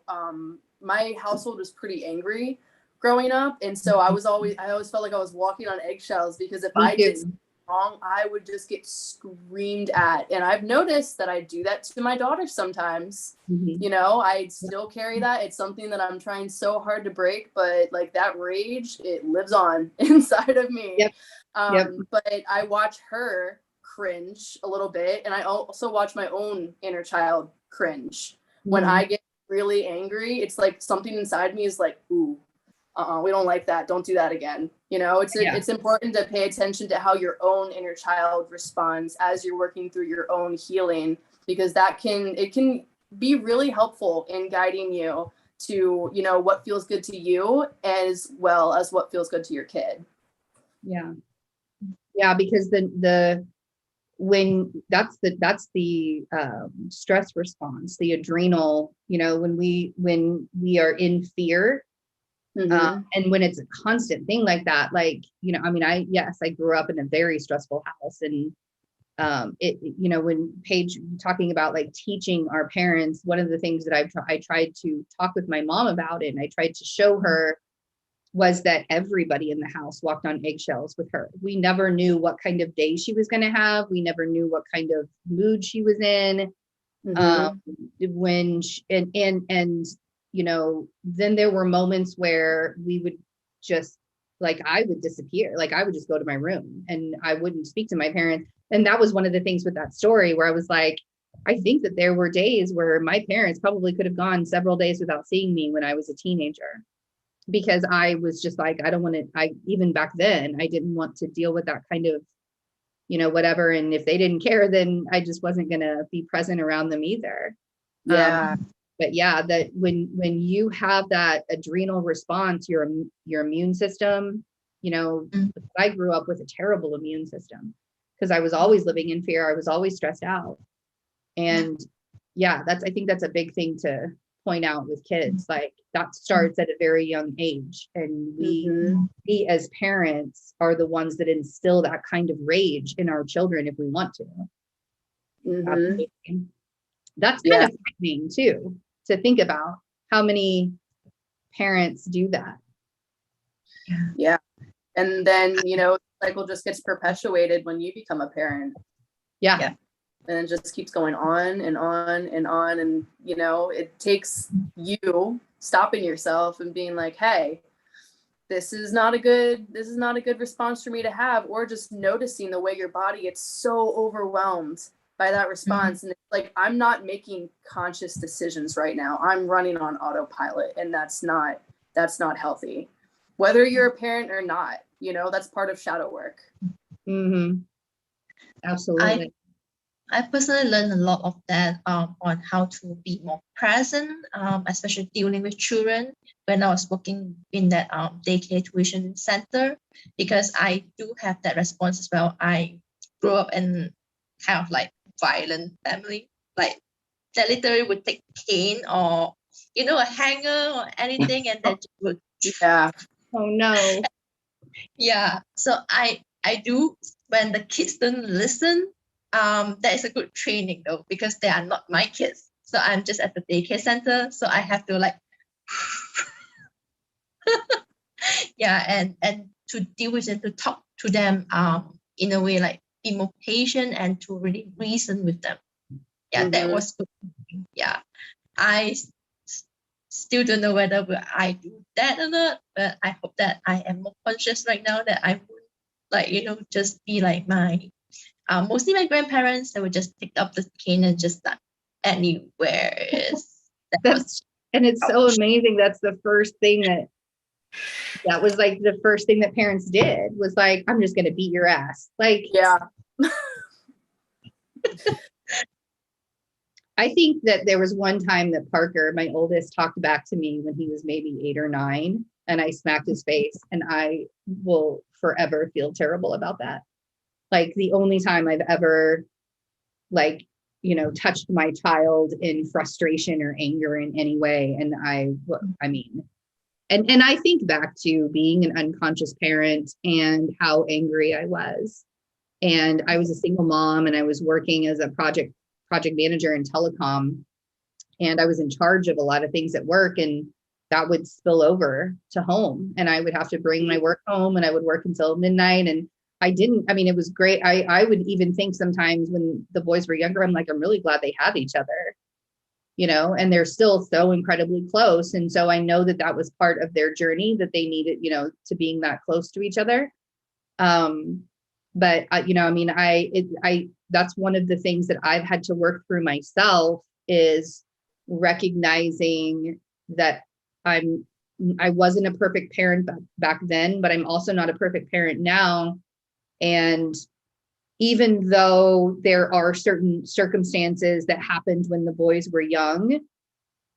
my household was pretty angry growing up. And so I always felt like I was walking on eggshells, because if I did something wrong, I would just get screamed at. And I've noticed that I do that to my daughter sometimes. I still carry that. It's something that I'm trying so hard to break, but like that rage, it lives on inside of me. But I watch her cringe a little bit, and I also watch my own inner child cringe. When I get really angry, it's like something inside me is like, ooh, we don't like that, don't do that again. It's important to pay attention to how your own inner child responds as you're working through your own healing, because it can be really helpful in guiding you to what feels good to you, as well as what feels good to your kid. Because when that's the stress response, the adrenal, when we are in fear, and when it's a constant thing like that, like, I grew up in a very stressful house, and when Paige talking about like teaching our parents, one of the things that I tried to talk with my mom about it, and I tried to show her, was that everybody in the house walked on eggshells with her. We never knew what kind of day she was going to have. We never knew what kind of mood she was in. Then there were moments where we would just, like, I would disappear. Like, I would just go to my room and I wouldn't speak to my parents. And that was one of the things with that story, where I was like, I think that there were days where my parents probably could have gone several days without seeing me when I was a teenager, because I was just like, I don't want to, even back then, I didn't want to deal with that kind of, whatever. And if they didn't care, then I just wasn't going to be present around them either. But yeah, that when you have that adrenal response, your immune system, I grew up with a terrible immune system because I was always living in fear. I was always stressed out. And I think that's a big thing to point out with kids. Like, that starts at a very young age, and we as parents are the ones that instill that kind of rage in our children if we want to. That's kind of frightening too, to think about how many parents do that. And then the cycle just gets perpetuated when you become a parent. And it just keeps going on and on and on. And, it takes you stopping yourself and being like, hey, this is not a good response for me to have, or just noticing the way your body gets so overwhelmed by that response. And it's like, I'm not making conscious decisions right now. I'm running on autopilot, and that's not healthy. Whether you're a parent or not, that's part of shadow work. Absolutely. I personally learned a lot of that on how to be more present, especially dealing with children when I was working in that daycare tuition center, because I do have that response as well. I grew up in kind of like violent family, like they literally would take cane or a hanger or anything, and then would oh no. So I do, when the kids don't listen, that is a good training though, because they are not my kids. So I'm just at the daycare center, so I have to like and to deal with it, to talk to them in a way, like be more patient and to really reason with them. That was good. I still don't know whether I do that or not, but I hope that I am more conscious right now, that I would just be like my mostly my grandparents. They would just pick up the cane and just like anywhere. And it's so amazing. That's the first thing that was like the first thing that parents did, was like, I'm just going to beat your ass. Like, I think that there was one time that Parker, my oldest, talked back to me when he was maybe 8 or 9. and I smacked his face, and I will forever feel terrible about that. Like the only time I've ever like, touched my child in frustration or anger in any way. And I mean, and I think back to being an unconscious parent and how angry I was. And I was a single mom, and I was working as a project manager in telecom, and I was in charge of a lot of things at work, and that would spill over to home, and I would have to bring my work home, and I would work until midnight. And it was great. I would even think sometimes when the boys were younger, I'm like, I'm really glad they have each other, and they're still so incredibly close. And so I know that was part of their journey, that they needed, to being that close to each other. But that's one of the things that I've had to work through myself, is recognizing that I wasn't a perfect parent back then, but I'm also not a perfect parent now. And even though there are certain circumstances that happened when the boys were young,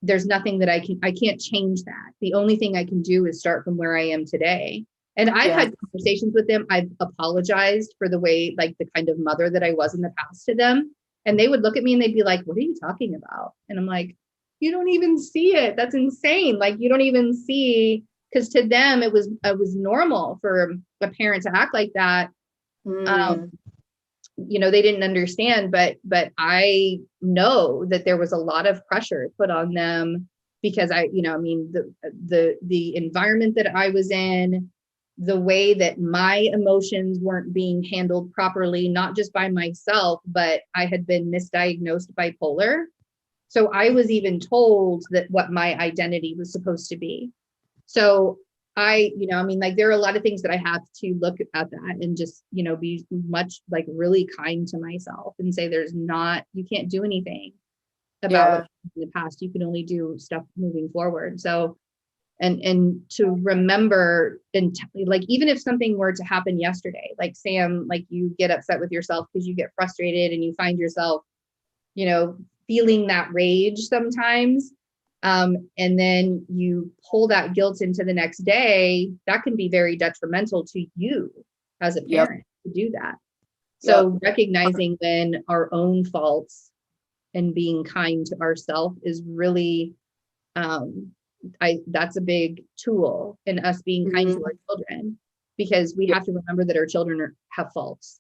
there's nothing that I can't change that. The only thing I can do is start from where I am today. And I've had conversations with them. I've apologized for the way, like the kind of mother that I was in the past to them. And they would look at me and they'd be like, what are you talking about? And I'm like, you don't even see it. That's insane. Like, you don't even see, because to them, it was normal for a parent to act like that. They didn't understand, but I know that there was a lot of pressure put on them, because the environment that I was in, the way that my emotions weren't being handled properly, not just by myself, but I had been misdiagnosed bipolar. So I was even told that what my identity was supposed to be. So there are a lot of things that I have to look at that and just, be much like really kind to myself and say, you can't do anything about what happened in the past. You can only do stuff moving forward. So, and to remember, and like, even if something were to happen yesterday, like Sam, like you get upset with yourself because you get frustrated and you find yourself, feeling that rage sometimes. And then you pull that guilt into the next day, that can be very detrimental to you as a parent to do that. So recognizing then our own faults and being kind to ourselves is really, that's a big tool in us being kind to our children, because we have to remember that our children have faults,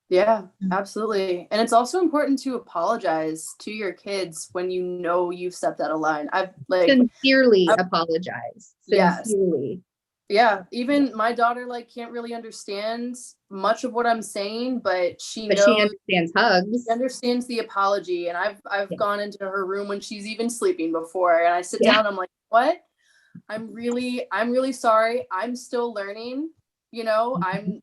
Yeah, absolutely. And it's also important to apologize to your kids when you've stepped out of line. Sincerely apologize. Sincerely. Yeah. Even my daughter can't really understand much of what I'm saying, but she understands hugs. She understands the apology. And I've gone into her room when she's even sleeping before, and I sit down, I'm like, what? I'm really sorry. I'm still learning, I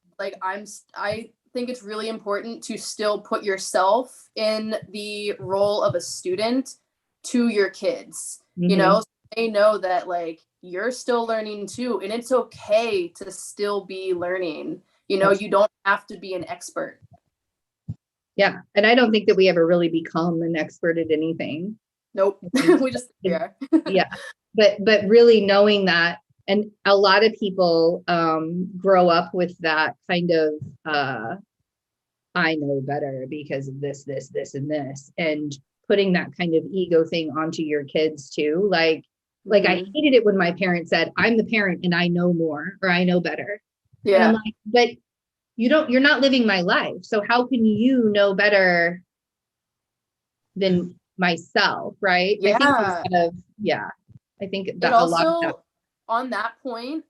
think it's really important to still put yourself in the role of a student to your kids, so they know that you're still learning too, and it's okay to still be learning. You don't have to be an expert. Yeah. And I don't think that we ever really become an expert at anything. Nope. We just yeah. But really knowing that, and a lot of people grow up with that kind of I know better because of this, and this, and putting that kind of ego thing onto your kids too. Like I hated it when my parents said, I'm the parent and I know more, or I know better. Yeah. And I'm like, but you're not living my life. So how can you know better than myself? Right. Yeah. I think that also, a lot of that. On that point,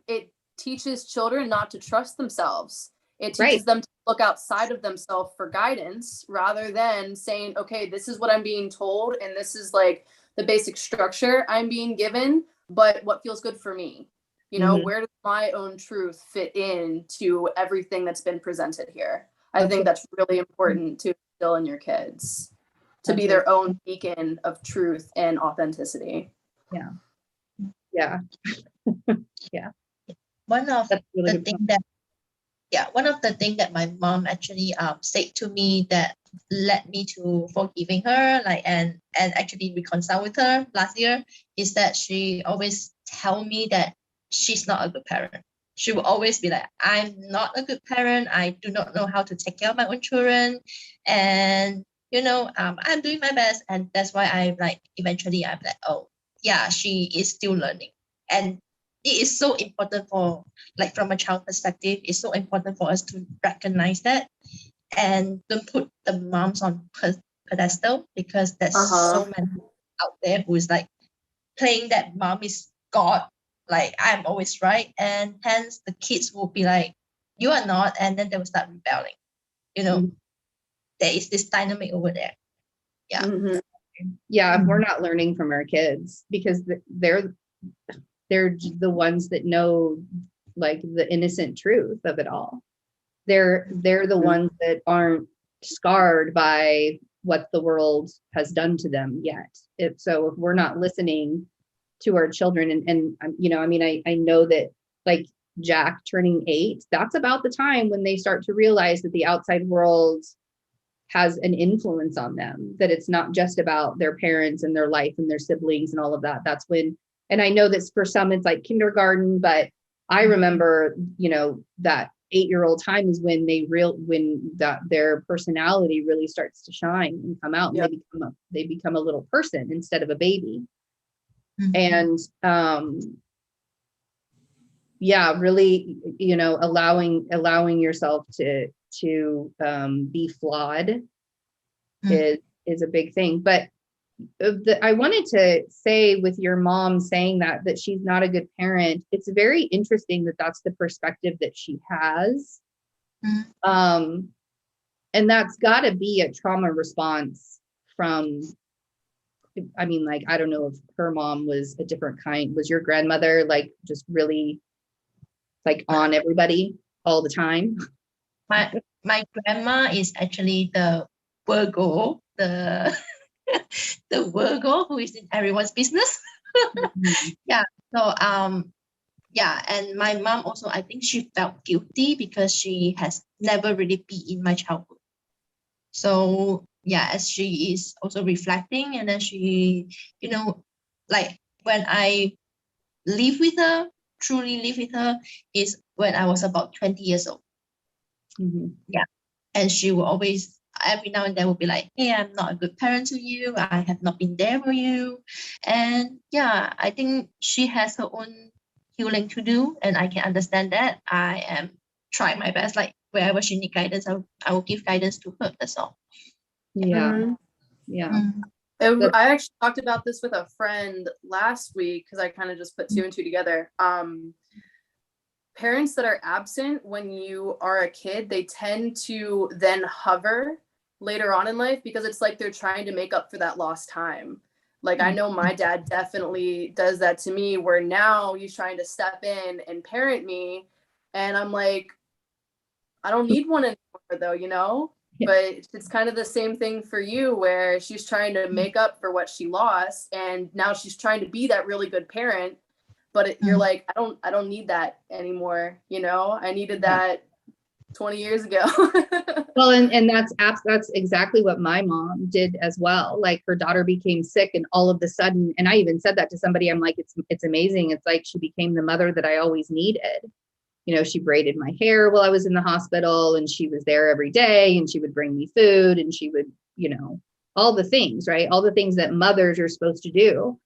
it teaches children not to trust themselves. It teaches them to look outside of themselves for guidance, rather than saying, okay, this is what I'm being told, and this is the basic structure I'm being given, but what feels good for me? Where does my own truth fit into everything that's been presented here? I think that's really important to instill in your kids, to be their own beacon of truth and authenticity. Yeah. One of the things that yeah, one of the things that my mom actually said to me that led me to forgiving her, like and actually reconcile with her last year, is that she always tell me that she's not a good parent. She will always be like, I'm not a good parent. I do not know how to take care of my own children, and I'm doing my best, and that's why I like eventually I'm like, oh yeah, she is still learning, and it is so important for, like, from a child perspective, it's so important for us to recognize that and don't put the moms on pedestal, because there's so many out there who is like playing that mom is God, like I'm always right, and hence the kids will be like, you are not, and then they will start rebelling. Mhm. There is this dynamic over there. Yeah. Mhm. Yeah, we're not learning from our kids because they're the ones that know, like, the innocent truth of it all. They're the ones that aren't scarred by what the world has done to them yet. If we're not listening to our children, and I know that, like, Jack turning 8, that's about the time when they start to realize that the outside world has an influence on them, that it's not just about their parents and their life and their siblings and all of that. That's when, and I know that for some it's like kindergarten, but I remember, that 8-year-old time is when their personality really starts to shine and come out, and they become a little person instead of a baby. And really, allowing yourself to be flawed is a big thing. But I wanted to say, with your mom saying that she's not a good parent, it's very interesting that that's the perspective that she has. And that's got to be a trauma response from, I mean, like, I don't know if her mom was a different kind. Was your grandmother like just really like on everybody all the time? My grandma is actually the Virgo, the Virgo who is in everyone's business. Yeah. So yeah, and my mom also, I think she felt guilty because she has never really been in my childhood. So yeah, as she is also reflecting, and then she, like, when I live with her, truly live with her, is when I was about 20 years old. Yeah. And she will always, every now and then, will be like, hey, I'm not a good parent to you. I have not been there for you. And yeah, I think she has her own healing to do. And I can understand that. I am trying my best. Like, wherever she needs guidance, I will give guidance to her. That's all. Yeah. I actually talked about this with a friend last week because I kind of just put 2 and 2 together. Parents that are absent when you are a kid, they tend to then hover later on in life because it's like they're trying to make up for that lost time. Like, I know my dad definitely does that to me, where now he's trying to step in and parent me. And I'm like, I don't need one anymore though, But it's kind of the same thing for you, where she's trying to make up for what she lost. And now she's trying to be that really good parent. But you're like, I don't need that anymore. I needed that 20 years ago. Well, and that's exactly what my mom did as well. Like, her daughter became sick, and all of a sudden, and I even said that to somebody, I'm like, it's amazing. It's like she became the mother that I always needed. She braided my hair while I was in the hospital, and she was there every day, and she would bring me food, and she would, all the things, right? All the things that mothers are supposed to do.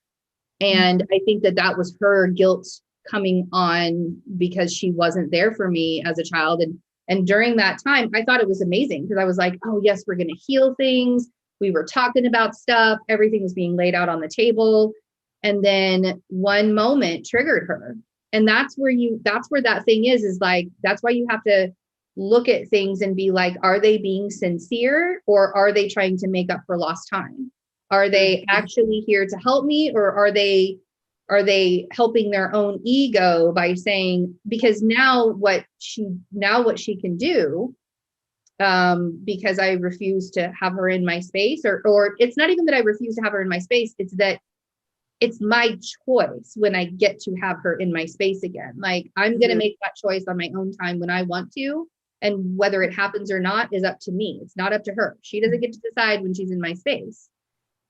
And I think that was her guilt coming on because she wasn't there for me as a child. And during that time, I thought it was amazing because I was like, oh yes, we're going to heal things. We were talking about stuff. Everything was being laid out on the table. And then one moment triggered her. And that's where that thing is like, that's why you have to look at things and be like, are they being sincere, or are they trying to make up for lost time? Are they actually here to help me, or are they helping their own ego by saying, because now what she can do, because I refuse to have her in my space, or it's not even that I refuse to have her in my space, it's that it's my choice when I get to have her in my space again. Like, I'm going to make that choice on my own time when I want to. And whether it happens or not is up to me. It's not up to her. She doesn't get to decide when she's in my space.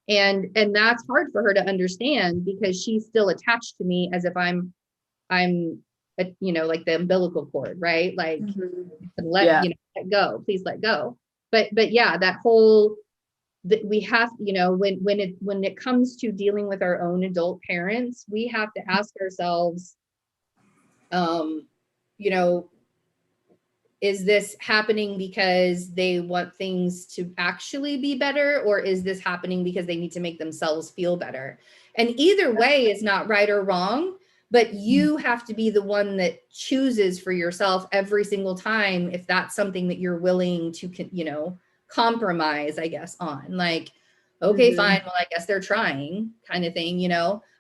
And that's hard for her to understand, because she's still attached to me as if I'm like the umbilical cord, right? Like, let go, please let go. But yeah, that whole, that we have, when it comes to dealing with our own adult parents, we have to ask ourselves, is this happening because they want things to actually be better, or is this happening because they need to make themselves feel better? And either way is not right or wrong, but you have to be the one that chooses for yourself every single time if that's something that you're willing to, compromise, I guess, on. Like, okay, fine, well, I guess they're trying, kind of thing.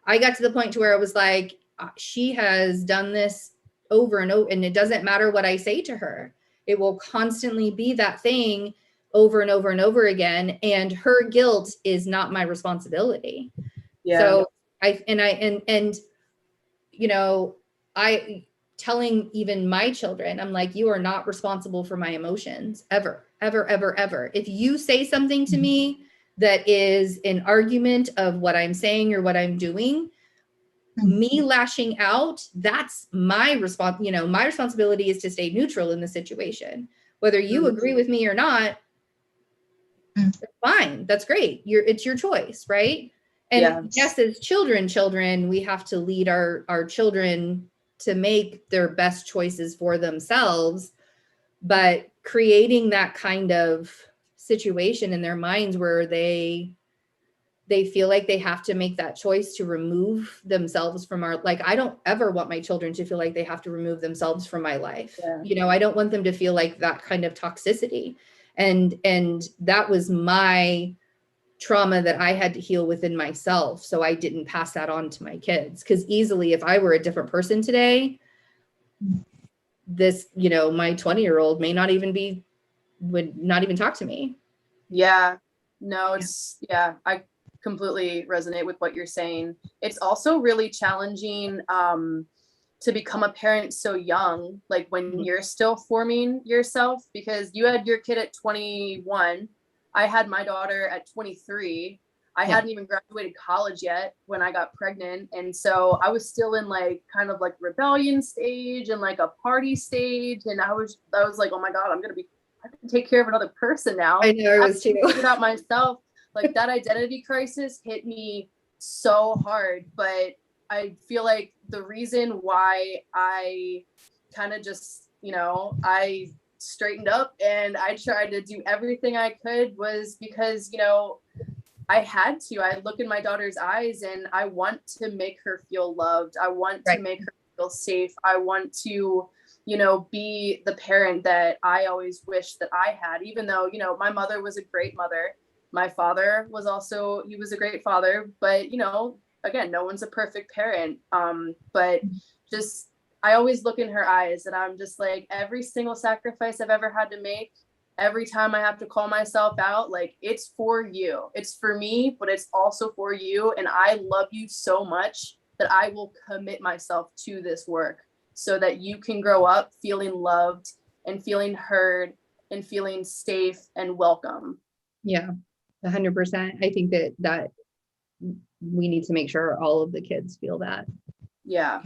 I got to the point to where I was like, she has done this over and over, and it doesn't matter what I say to her. It will constantly be that thing over and over and over again. And her guilt is not my responsibility. Yeah. So I telling even my children, I'm like, you are not responsible for my emotions ever, ever, ever, ever. If you say something to me that is an argument of what I'm saying or what I'm doing, me lashing out, that's my response. My responsibility is to stay neutral in the situation. Whether you agree with me or not, fine. That's great. It's your choice, right? And yes, as children, we have to lead our children to make their best choices for themselves. But creating that kind of situation in their minds where they feel like they have to make that choice to remove themselves from I don't ever want my children to feel like they have to remove themselves from my life. Yeah. I don't want them to feel like that kind of toxicity. And that was my trauma that I had to heal within myself. So I didn't pass that on to my kids, because easily, if I were a different person today, this, my 20-year-old would not even talk to me. Yeah, no, I completely resonate with what you're saying. It's also really challenging to become a parent so young, like when you're still forming yourself, because you had your kid at 21. I had my daughter at 23. I hadn't even graduated college yet when I got pregnant. And so I was still in kind of rebellion stage and a party stage. And I was like, oh my God, I can take care of another person now. I know, I was too. Figured out myself. That identity crisis hit me so hard. But I feel like the reason why I kind of just, I straightened up and I tried to do everything I could was because, I had to. I look in my daughter's eyes and I want to make her feel loved. I want to make her feel safe. I want to, be the parent that I always wished that I had, even though, my mother was a great mother. My father was he was a great father, but, again, no one's a perfect parent. But just, I always look in her eyes and I'm just like, every single sacrifice I've ever had to make, every time I have to call myself out, it's for you. It's for me, but it's also for you. And I love you so much that I will commit myself to this work so that you can grow up feeling loved and feeling heard and feeling safe and welcome. Yeah, 100%. I think that we need to make sure all of the kids feel that. Yeah.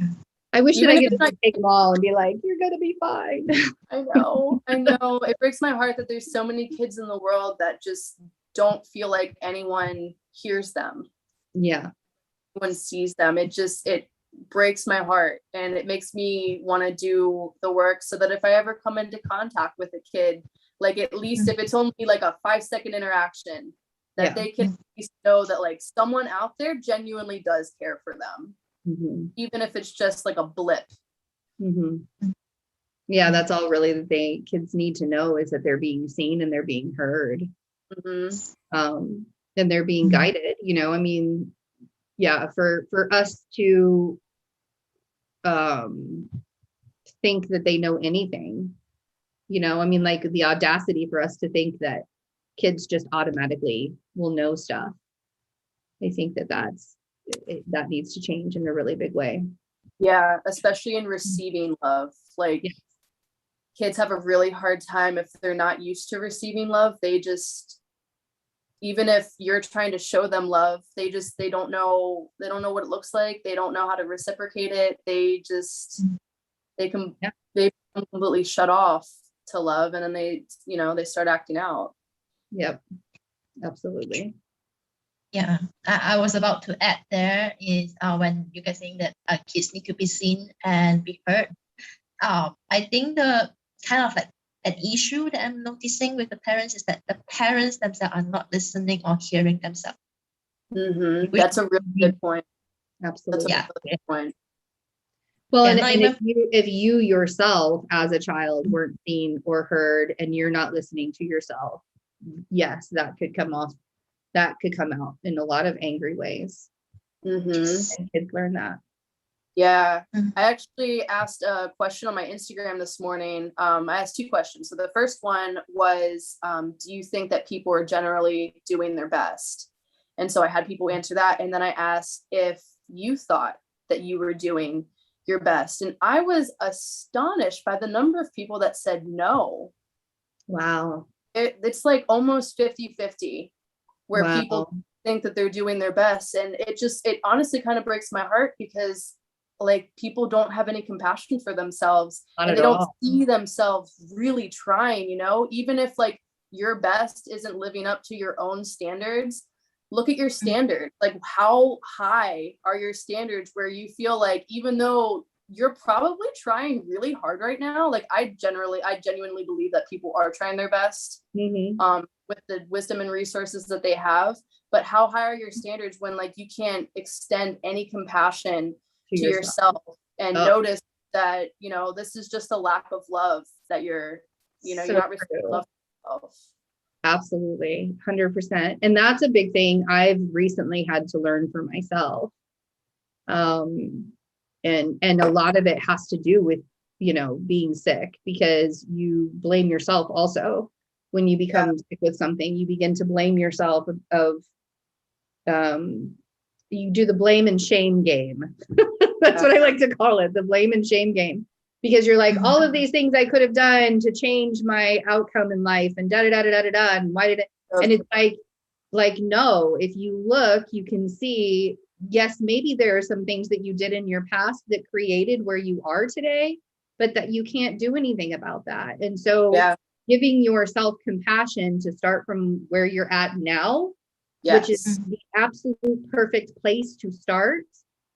I wish that I could just take them all and be like, you're going to be fine. I know. It breaks my heart that there's so many kids in the world that just don't feel like anyone hears them. Yeah. Anyone sees them. It breaks my heart, and it makes me want to do the work so that if I ever come into contact with a kid, at least if it's only a 5-second interaction, that they can at least know that someone out there genuinely does care for them. Even if it's just a blip. Yeah, that's all really that kids need to know, is that they're being seen and they're being heard. And they're being guided, for us to think that they know anything, the audacity for us to think that kids just automatically will know stuff. I think that's that needs to change in a really big way. Yeah, especially in receiving love. Like Yeah. kids have a really hard time if they're not used to receiving love. They just, even if you're trying to show them love, they don't know what it looks like. They don't know how to reciprocate it. They can Yeah. they completely shut off to love, and then they start acting out. Yep, absolutely. Yeah, I was about to add there is when you guys saying that kids need to be seen and be heard. I think the kind of like an issue that I'm noticing with the parents is that the parents themselves are not listening or hearing themselves. Mm-hmm. Which That's a really good point. Absolutely. That's a really good point. Well, Yeah, and, not and even- if you yourself as a child weren't seen or heard, and you're not listening to yourself, yes, that could come out in a lot of angry ways. Mm-hmm. And kids learn that. Yeah, Mhm. I actually asked a question on my Instagram this morning. I asked 2 questions. So the first one was, do you think that people are generally doing their best? And so I had people answer that. And then I asked if you thought that you were doing your best. And I was astonished by the number of people that said no. Wow. It's like almost 50-50 where Wow. people think that they're doing their best. And it honestly kind of breaks my heart, because like people don't have any compassion for themselves, Not and at they don't all. see themselves really trying, even if like your best isn't living up to your own standards. Look at your standards. Like, how high are your standards where you feel like, even though you're probably trying really hard right now, like I genuinely believe that people are trying their best with the wisdom and resources that they have, but how high are your standards when like you can't extend any compassion to yourself and notice that this is just a lack of love, that you're not receiving love for yourself. Absolutely, 100%. And that's a big thing I've recently had to learn for myself. And a lot of it has to do with being sick, because you blame yourself also. When you become sick with something, you begin to blame yourself you do the blame and shame game. That's what I like to call it, the blame and shame game. Because you're like, all of these things I could have done to change my outcome in life, and da da da da da da, and why did it? And it's like no, if you look, you can see, yes, maybe there are some things that you did in your past that created where you are today, but that you can't do anything about that. And so giving yourself compassion to start from where you're at now, which is the absolute perfect place to start.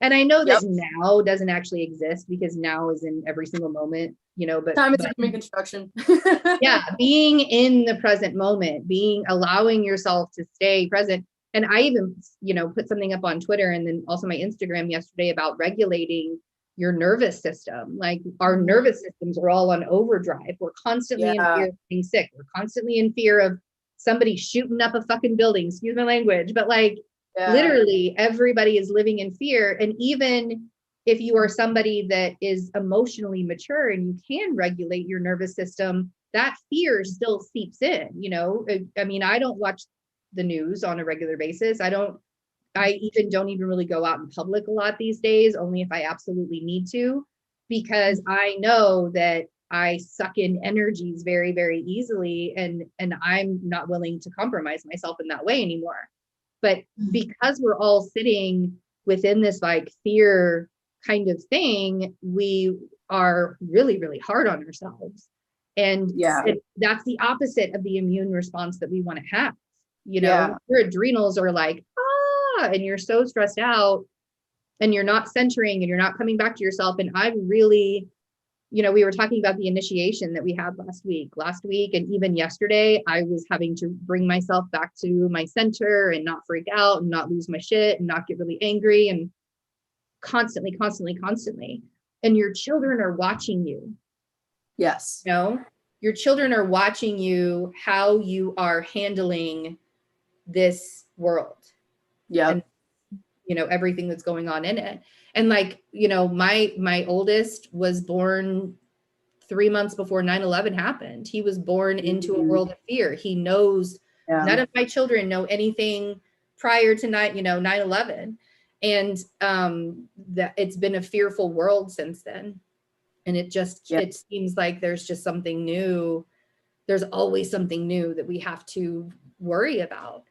And I know that now doesn't actually exist, because now is in every single moment, but time is human construction. Yeah, being in the present moment, allowing yourself to stay present. And I even, put something up on Twitter and then also my Instagram yesterday about regulating your nervous system. Like our nervous systems are all on overdrive. We're constantly in fear of being sick. We're constantly in fear of somebody shooting up a fucking building, excuse my language, but like literally everybody is living in fear. And even if you are somebody that is emotionally mature and you can regulate your nervous system, that fear still seeps in. I mean, I don't watch the news on a regular basis. I even don't even really go out in public a lot these days, only if I absolutely need to, because I know that I suck in energies very, very easily, and I'm not willing to compromise myself in that way anymore. But because we're all sitting within this like fear kind of thing, we are really, really hard on ourselves. And that's the opposite of the immune response that we want to have. Your adrenals are like, and you're so stressed out, and you're not centering, and you're not coming back to yourself. And I really, we were talking about the initiation that we had last week, and even yesterday, I was having to bring myself back to my center and not freak out and not lose my shit and not get really angry, and constantly. And your children are watching you. Yes. Your children are watching you, how you are handling this world. And everything that's going on in it. And like, my oldest was born 3 months before 9/11 happened. He was born into a world of fear. He knows none of my children know anything prior to 9/11. And that it's been a fearful world since then. And it just, it seems like there's just something new. There's always something new that we have to worry about.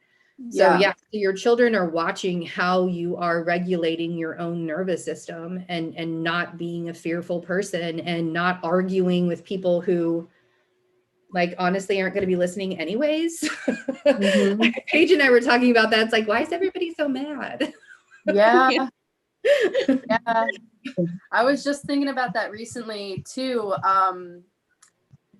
So so your children are watching how you are regulating your own nervous system and not being a fearful person and not arguing with people who, like, honestly aren't going to be listening anyways. Paige and I were talking about that. It's like, why is everybody so mad? Yeah. I was just thinking about that recently too.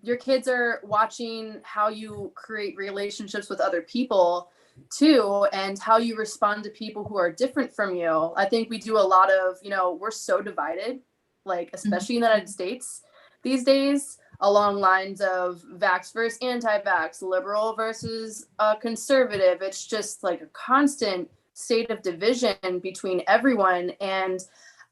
Your kids are watching how you create relationships with other people too, and how you respond to people who are different from you. I think we do a lot of, we're so divided, like, especially in the United States these days, along lines of vax versus anti-vax, liberal versus conservative. It's just like a constant state of division between everyone. And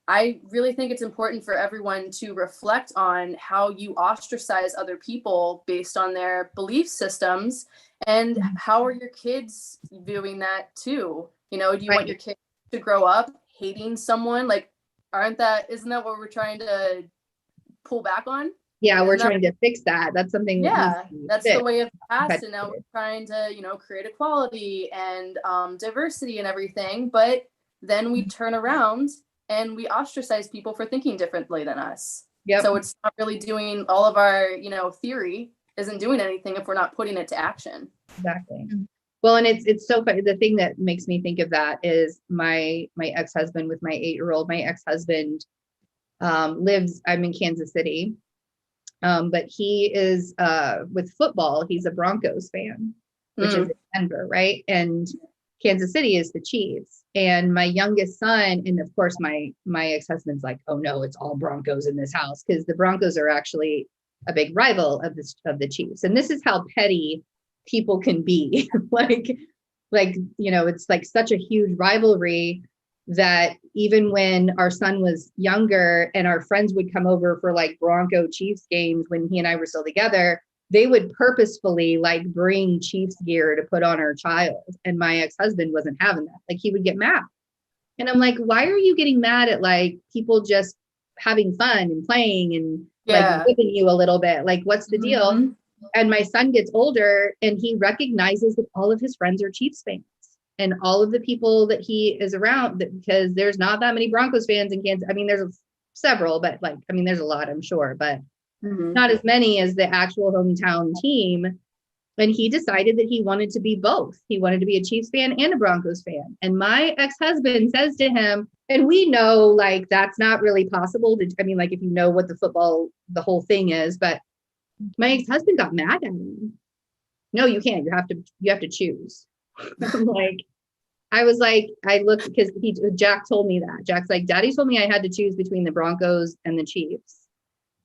I really think it's important for everyone to reflect on how you ostracize other people based on their belief systems, and how are your kids viewing that too? Do you want your kids to grow up hating someone? Like, isn't that what we're trying to pull back on? Yeah, we're trying to fix that. That's something. That's the way of the past, and now we're trying to, create equality and diversity and everything. But then we turn around and we ostracize people for thinking differently than us. So it's not really doing, all of our, theory isn't doing anything if we're not putting it to action. Exactly. Well, and it's so funny. The thing that makes me think of that is my ex-husband with my 8-year-old. My ex-husband lives, I'm in Kansas City. But he is with football, he's a Broncos fan, which is in Denver, right? And Kansas City is the Chiefs. And my youngest son, and of course my ex-husband's like, oh no, it's all Broncos in this house, because the Broncos are actually a big rival of the Chiefs. And this is how petty people can be. like it's like such a huge rivalry that even when our son was younger and our friends would come over for like Bronco Chiefs games when he and I were still together, they would purposefully like bring Chiefs gear to put on our child. And my ex-husband wasn't having that. Like, he would get mad. And I'm like, why are you getting mad at like people just having fun and playing and like whipping you a little bit? Like, what's the deal? And my son gets older and he recognizes that all of his friends are Chiefs fans. And all of the people that he is around, because there's not that many Broncos fans in Kansas. I mean, there's several, but there's a lot, I'm sure, but not as many as the actual hometown team. And he decided that he wanted to be both. He wanted to be a Chiefs fan and a Broncos fan. And my ex-husband says to him, and we know like that's not really possible. Like, if you know what the whole thing is, but my ex-husband got mad at me. No, you can't. You have to choose. I was like, I looked, because Jack told me that. Jack's like, Daddy told me I had to choose between the Broncos and the Chiefs.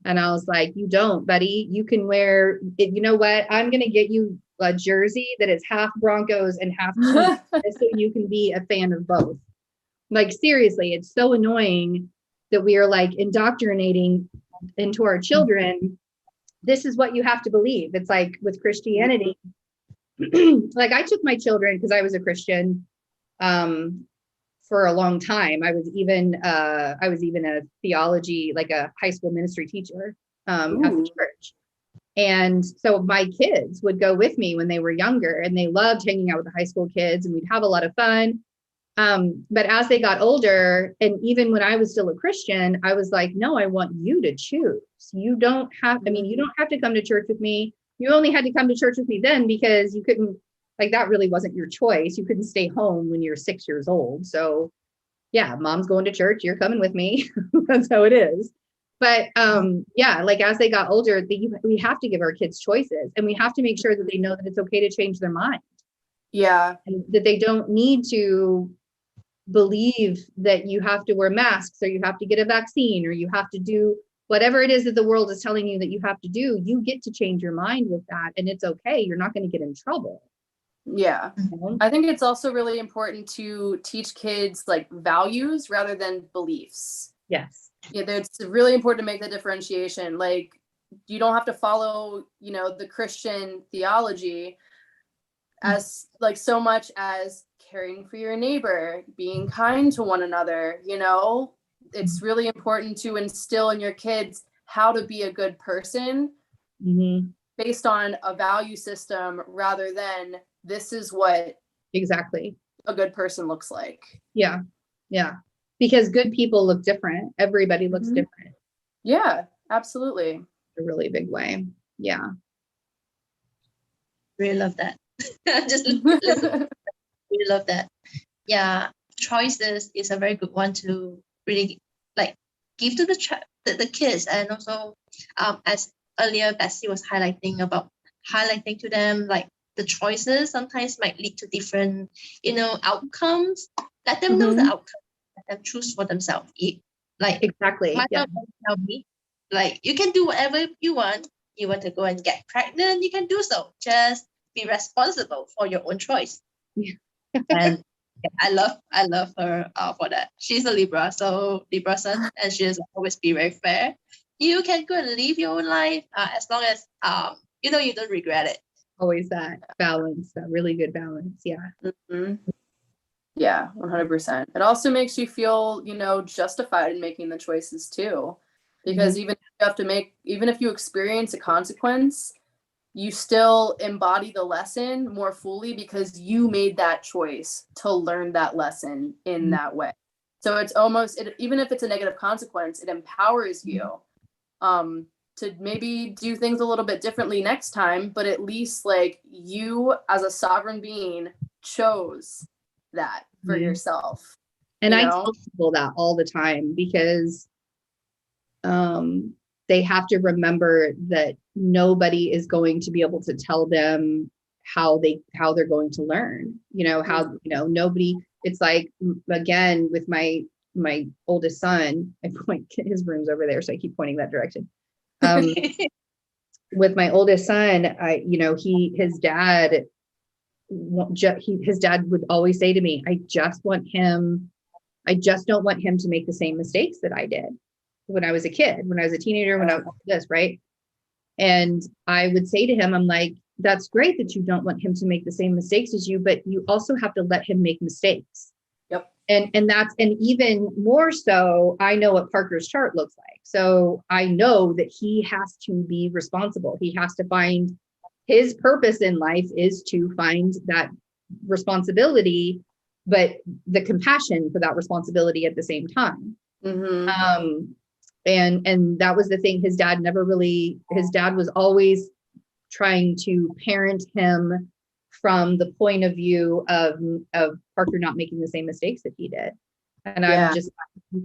And I was like, you don't, buddy. You can wear it. You know what? I'm going to get you a jersey that is half Broncos and half Chiefs so you can be a fan of both. Like, seriously, it's so annoying that we are like indoctrinating into our children. This is what you have to believe. It's like with Christianity. Like, I took my children, because I was a Christian for a long time. I was even a theology, like a high school ministry teacher at the church. And so my kids would go with me when they were younger, and they loved hanging out with the high school kids, and we'd have a lot of fun. But as they got older, and even when I was still a Christian, I was like, no, I want you to choose. You don't have, you don't have to come to church with me. You only had to come to church with me then because you couldn't, like, that really wasn't your choice. You couldn't stay home when you're 6 years old. So yeah, mom's going to church, you're coming with me. That's how it is. But like, as they got older, we have to give our kids choices, and we have to make sure that they know that it's okay to change their mind. Yeah. And that they don't need to believe that you have to wear masks, or you have to get a vaccine, or you have to do whatever it is that the world is telling you that you have to do. You get to change your mind with that, and it's okay. You're not going to get in trouble. Yeah. I think it's also really important to teach kids like values rather than beliefs. Yes. Yeah, it's really important to make the differentiation. Like, you don't have to follow, the Christian theology as like so much as caring for your neighbor, being kind to one another. You know, it's really important to instill in your kids how to be a good person based on a value system rather than this is what exactly a good person looks like. Yeah. Because good people look different. Everybody looks different. Yeah, absolutely. A really big way. Yeah. Really love that. Just listen. Really love that. Yeah, choices is a very good one to really like give to the kids, and also as earlier Betsy was highlighting to them, like the choices sometimes might lead to different outcomes. Let them know the outcome. Let them choose for themselves. Exactly. My mom always tell me, like, you can do whatever you want. You want to go and get pregnant, you can do so. Just be responsible for your own choice. And I love her for that. She's a Libra, so Libra sun, and she's always be very fair. You can go and live your own life as long as you don't regret it. Always that balance, that really good balance. Yeah. Yeah, 100%. It also makes you feel, justified in making the choices too, because even if you experience a consequence, you still embody the lesson more fully because you made that choice to learn that lesson in that way. So it's almost, even if it's a negative consequence, it empowers you to maybe do things a little bit differently next time, but at least like you as a sovereign being chose that for yourself. And I tell people that all the time because they have to remember that nobody is going to be able to tell them how they're going to learn, nobody. It's like, again, with my oldest son, I point, his room's over there, so I keep pointing that direction. With my oldest son, his dad would always say to me, I just don't want him to make the same mistakes that I did when I was a kid, when I was a teenager, when I was this, right? And I would say to him, I'm like, that's great that you don't want him to make the same mistakes as you, but you also have to let him make mistakes. Yep. And even more so, I know what Parker's chart looks like. So I know that he has to be responsible. He has to find his purpose in life is to find that responsibility, but the compassion for that responsibility at the same time. And that was the thing. His dad was always trying to parent him from the point of view of Parker not making the same mistakes that he did. And I'm just, you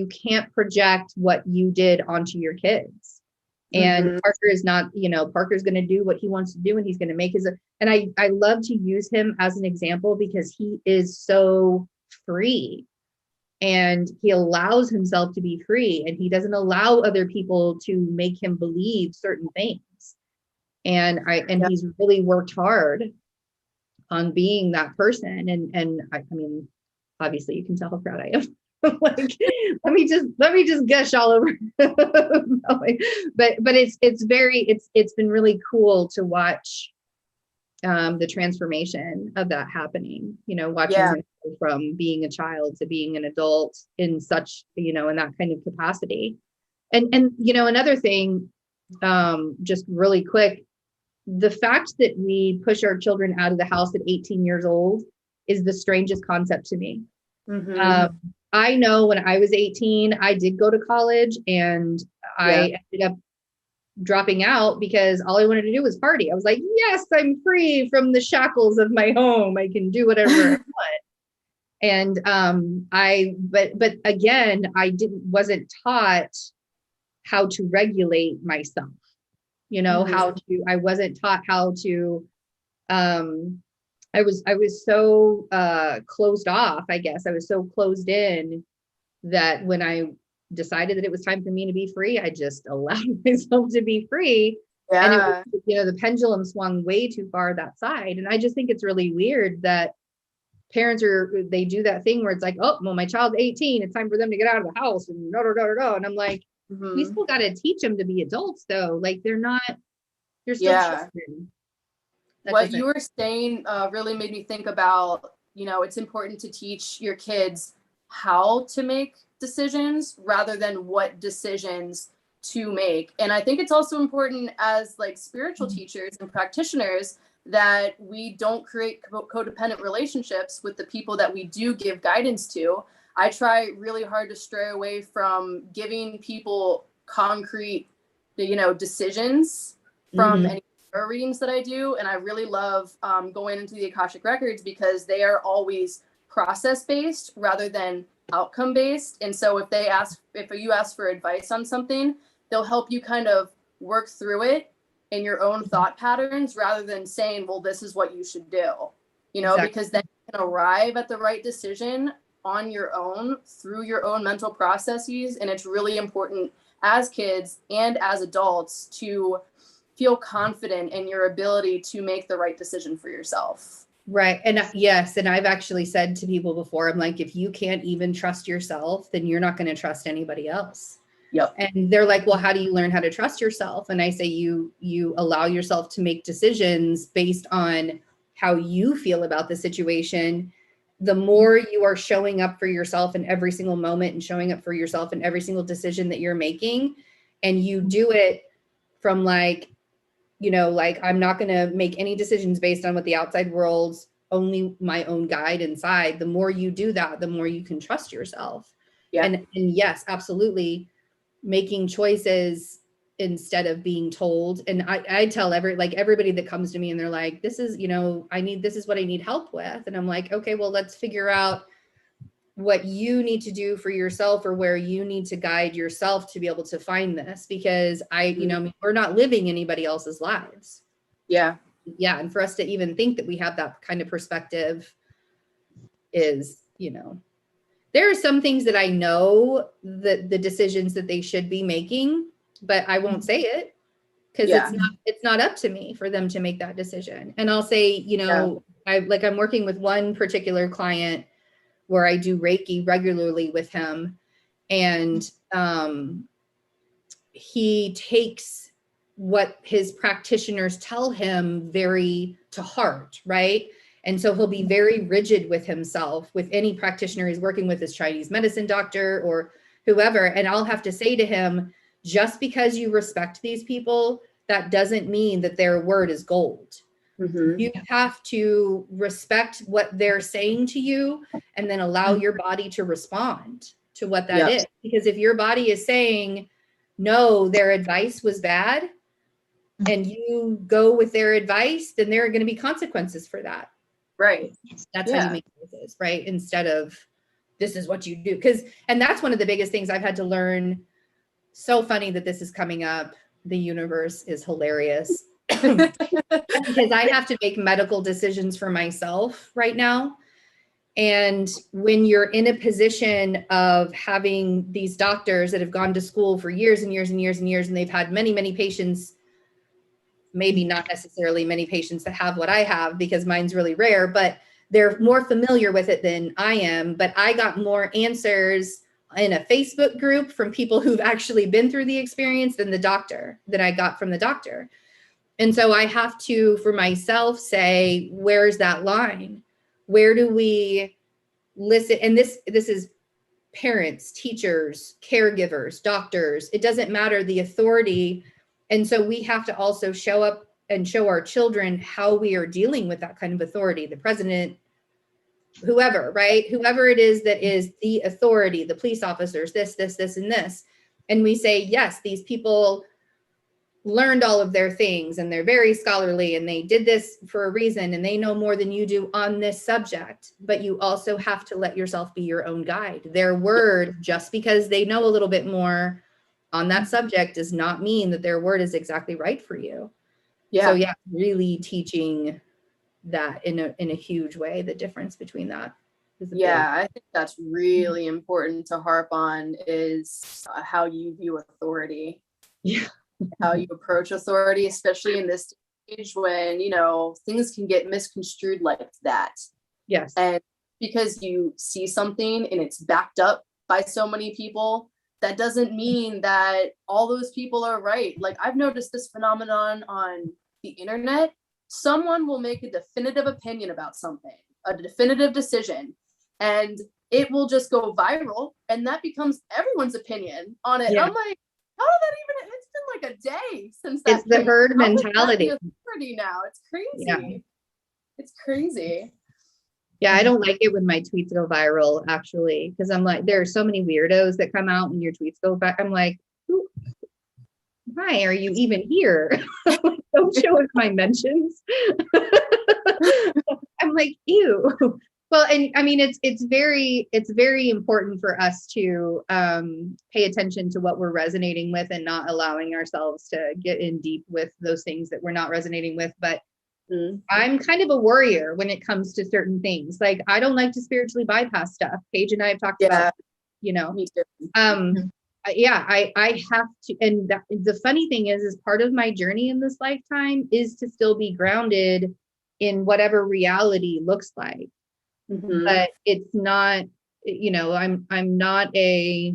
can't project what you did onto your kids. And Parker is not, Parker's going to do what he wants to do, and he's going to make and I love to use him as an example because he is so free and he allows himself to be free, and he doesn't allow other people to make him believe certain things. And he's really worked hard on being that person. And I mean, obviously you can tell how proud I am. Like, let me just gush all over. but it's been really cool to watch the transformation of that happening, watching him go from being a child to being an adult in such, in that kind of capacity. And another thing, just really quick, the fact that we push our children out of the house at 18 years old is the strangest concept to me. I know when I was 18, I did go to college, and I ended up dropping out because all I wanted to do was party. I was like, yes, I'm free from the shackles of my home. I can do whatever I want. And but again, wasn't taught how to regulate myself. I wasn't taught how to, I was so closed off, I guess. I was so closed in that when I decided that it was time for me to be free, I just allowed myself to be free. And it was, the pendulum swung way too far that side. And I just think it's really weird that parents they do that thing where it's like, oh, well, my child's 18, it's time for them to get out of the house and and I'm like, we still got to teach them to be adults though. Like they're still children. what you were saying really made me think about, you know, it's important to teach your kids how to make decisions rather than what decisions to make. And I think it's also important as like spiritual teachers and practitioners that we don't create codependent relationships with the people that we do give guidance to. I try really hard to stray away from giving people concrete, you know, decisions from any tarot readings that I do. And I really love going into the Akashic Records because they are always process-based rather than outcome-based. And so if you ask for advice on something, they'll help you kind of work through it in your own thought patterns rather than saying, well, this is what you should do, you know, because then you can arrive at the right decision on your own through your own mental processes. And it's really important as kids and as adults to feel confident in your ability to make the right decision for yourself. Right. And yes, and I've actually said to people before, I'm like, if you can't even trust yourself, then you're not going to trust anybody else. Yep. And they're like, well, how do you learn how to trust yourself? And I say, you allow yourself to make decisions based on how you feel about the situation. The more you are showing up for yourself in every single moment and showing up for yourself in every single decision that you're making, and you do it from like, you know, like, I'm not going to make any decisions based on what the outside world's, only my own guide inside. The more you do that, the more you can trust yourself. Yeah. And yes, absolutely. Making choices instead of being told. And I tell everybody that comes to me and they're like, this is, you know, this is what I need help with. And I'm like, okay, well, let's figure out what you need to do for yourself or where you need to guide yourself to be able to find this, because you know, we're not living anybody else's lives. Yeah. Yeah. And for us to even think that we have that kind of perspective is, you know, there are some things that I know that the decisions that they should be making, but I won't say it because it's not up to me for them to make that decision. And I'll say, you know, I'm working with one particular client where I do Reiki regularly with him, and he takes what his practitioners tell him very to heart, right? And so he'll be very rigid with himself, with any practitioner he's working with, his Chinese medicine doctor or whoever. And I'll have to say to him, just because you respect these people, that doesn't mean that their word is gold. You have to respect what they're saying to you and then allow your body to respond to what that is. Because if your body is saying, no, their advice was bad, and you go with their advice, then there are going to be consequences for that. Right. That's how you make choices, right? Instead of this is what you do. And that's one of the biggest things I've had to learn. So funny that this is coming up. The universe is hilarious because I have to make medical decisions for myself right now. And when you're in a position of having these doctors that have gone to school for years and years and years and years, and they've had many, many patients, maybe not necessarily many patients that have what I have because mine's really rare, but they're more familiar with it than I am. But I got more answers in a Facebook group from people who've actually been through the experience than I got from the doctor. And so I have to, for myself, say, where's that line? Where do we listen? And this is parents, teachers, caregivers, doctors. It doesn't matter the authority. And so we have to also show up and show our children how we are dealing with that kind of authority, the president, whoever, right? Whoever it is that is the authority, the police officers, this, and this. And we say, yes, these people learned all of their things and they're very scholarly and they did this for a reason and they know more than you do on this subject. But you also have to let yourself be your own guide. Their word, just because they know a little bit more on that subject, does not mean that their word is exactly right for you. So really teaching that in a huge way, the difference between that. I think that's really important to harp on is how you view authority. Yeah. How you approach authority, especially in this age when, you know, things can get misconstrued like that. Yes. And because you see something and it's backed up by so many people, that doesn't mean that all those people are right. Like, I've noticed this phenomenon on the internet. someone will make a definitive opinion about something, a definitive decision, and it will just go viral, and that becomes everyone's opinion on it. Yeah. I'm like, how did that even, it's been like a day since that It's the herd mentality. Now it's crazy. Yeah. It's crazy. Yeah, I don't like it when my tweets go viral, actually, because I'm like, there are so many weirdos that come out and your tweets go back. I'm like, why are you even here? Don't show us my mentions. I'm like, ew. Well, and I mean, it's very important for us to pay attention to what we're resonating with and not allowing ourselves to get in deep with those things that we're not resonating with. But I'm kind of a warrior when it comes to certain things. Like, I don't like to spiritually bypass stuff. Paige and I have talked about, you know, Me too. I have to. And the funny thing is part of my journey in this lifetime is to still be grounded in whatever reality looks like. But it's not, you know, I'm not a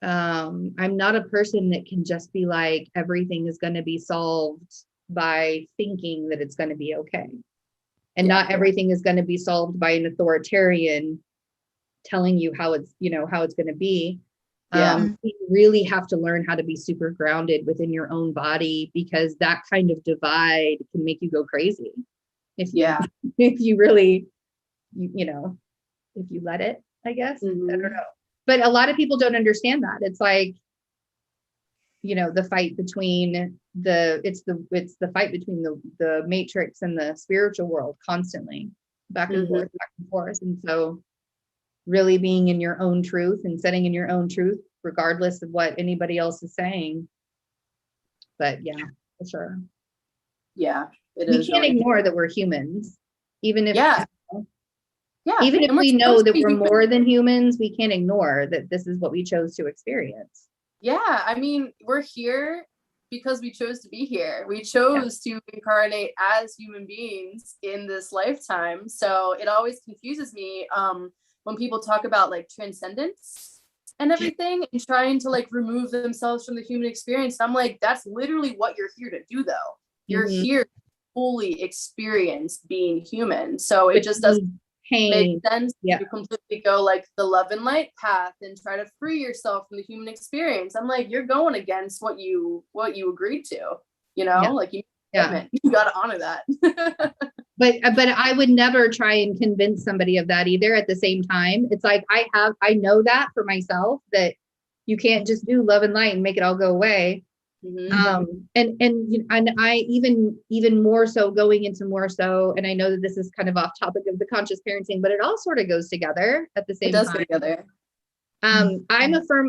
person that can just be like, everything is going to be solved by thinking that it's going to be okay. And not everything is going to be solved by an authoritarian telling you how it's, you know, how it's going to be. You really have to learn how to be super grounded within your own body, because that kind of divide can make you go crazy. If you really, you know, if you let it, I guess. I don't know. But a lot of people don't understand that. It's like, you know, the fight between it's the fight between the matrix and the spiritual world constantly, back and forth, back and forth. And so really being in your own truth and setting in your own truth, regardless of what anybody else is saying. But yeah, for sure. Yeah, it We is. can't ignore that we're humans, even if even if and we know that we're human. more than humans, we can't ignore that this is what we chose to experience. Yeah, I mean, we're here because we chose to be here. We chose to incarnate as human beings in this lifetime. So it always confuses me when people talk about like transcendence and everything and trying to like remove themselves from the human experience. I'm like, that's literally what you're here to do, though. You're here to fully experience being human. So it just doesn't make sense to completely go like the love and light path and try to free yourself from the human experience. I'm like, you're going against what you agreed to, you know, like you got to honor that. But I would never try and convince somebody of that either. At the same time, it's like, I know that for myself, that you can't just do love and light and make it all go away. And I even more so going into more so, and I know that this is kind of off topic of the conscious parenting, but it all sort of goes together at the same time. It does go together. I'm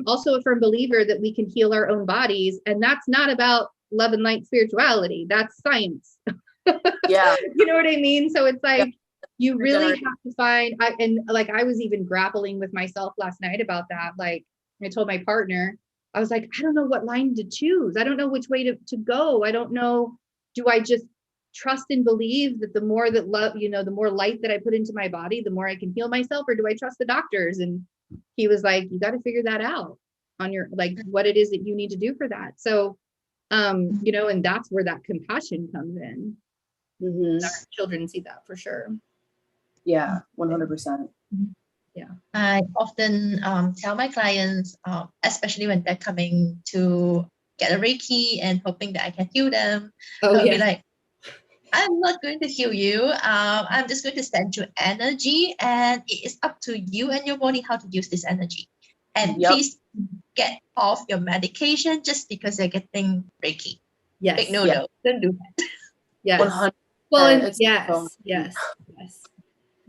also a firm believer that we can heal our own bodies, and that's not about love and light spirituality. That's science. You know what I mean? So it's like, you really have to find, I was even grappling with myself last night about that. Like, I told my partner, I was like, I don't know what line to choose. I don't know which way to go. I don't know. Do I just trust and believe that the more that love, you know, the more light that I put into my body, the more I can heal myself? Or do I trust the doctors? And he was like, you got to figure that out on your, like, what it is that you need to do for that. So, you know, and that's where that compassion comes in. Our children see that for sure. Yeah, 100%. Yeah, I often tell my clients, especially when they're coming to get a Reiki and hoping that I can heal them, I'll be like, I'm not going to heal you. I'm just going to send you energy, and it is up to you and your body how to use this energy. And please get off your medication just because you're getting Reiki. Like, no, don't do that. Yes. 100%. Well, yes.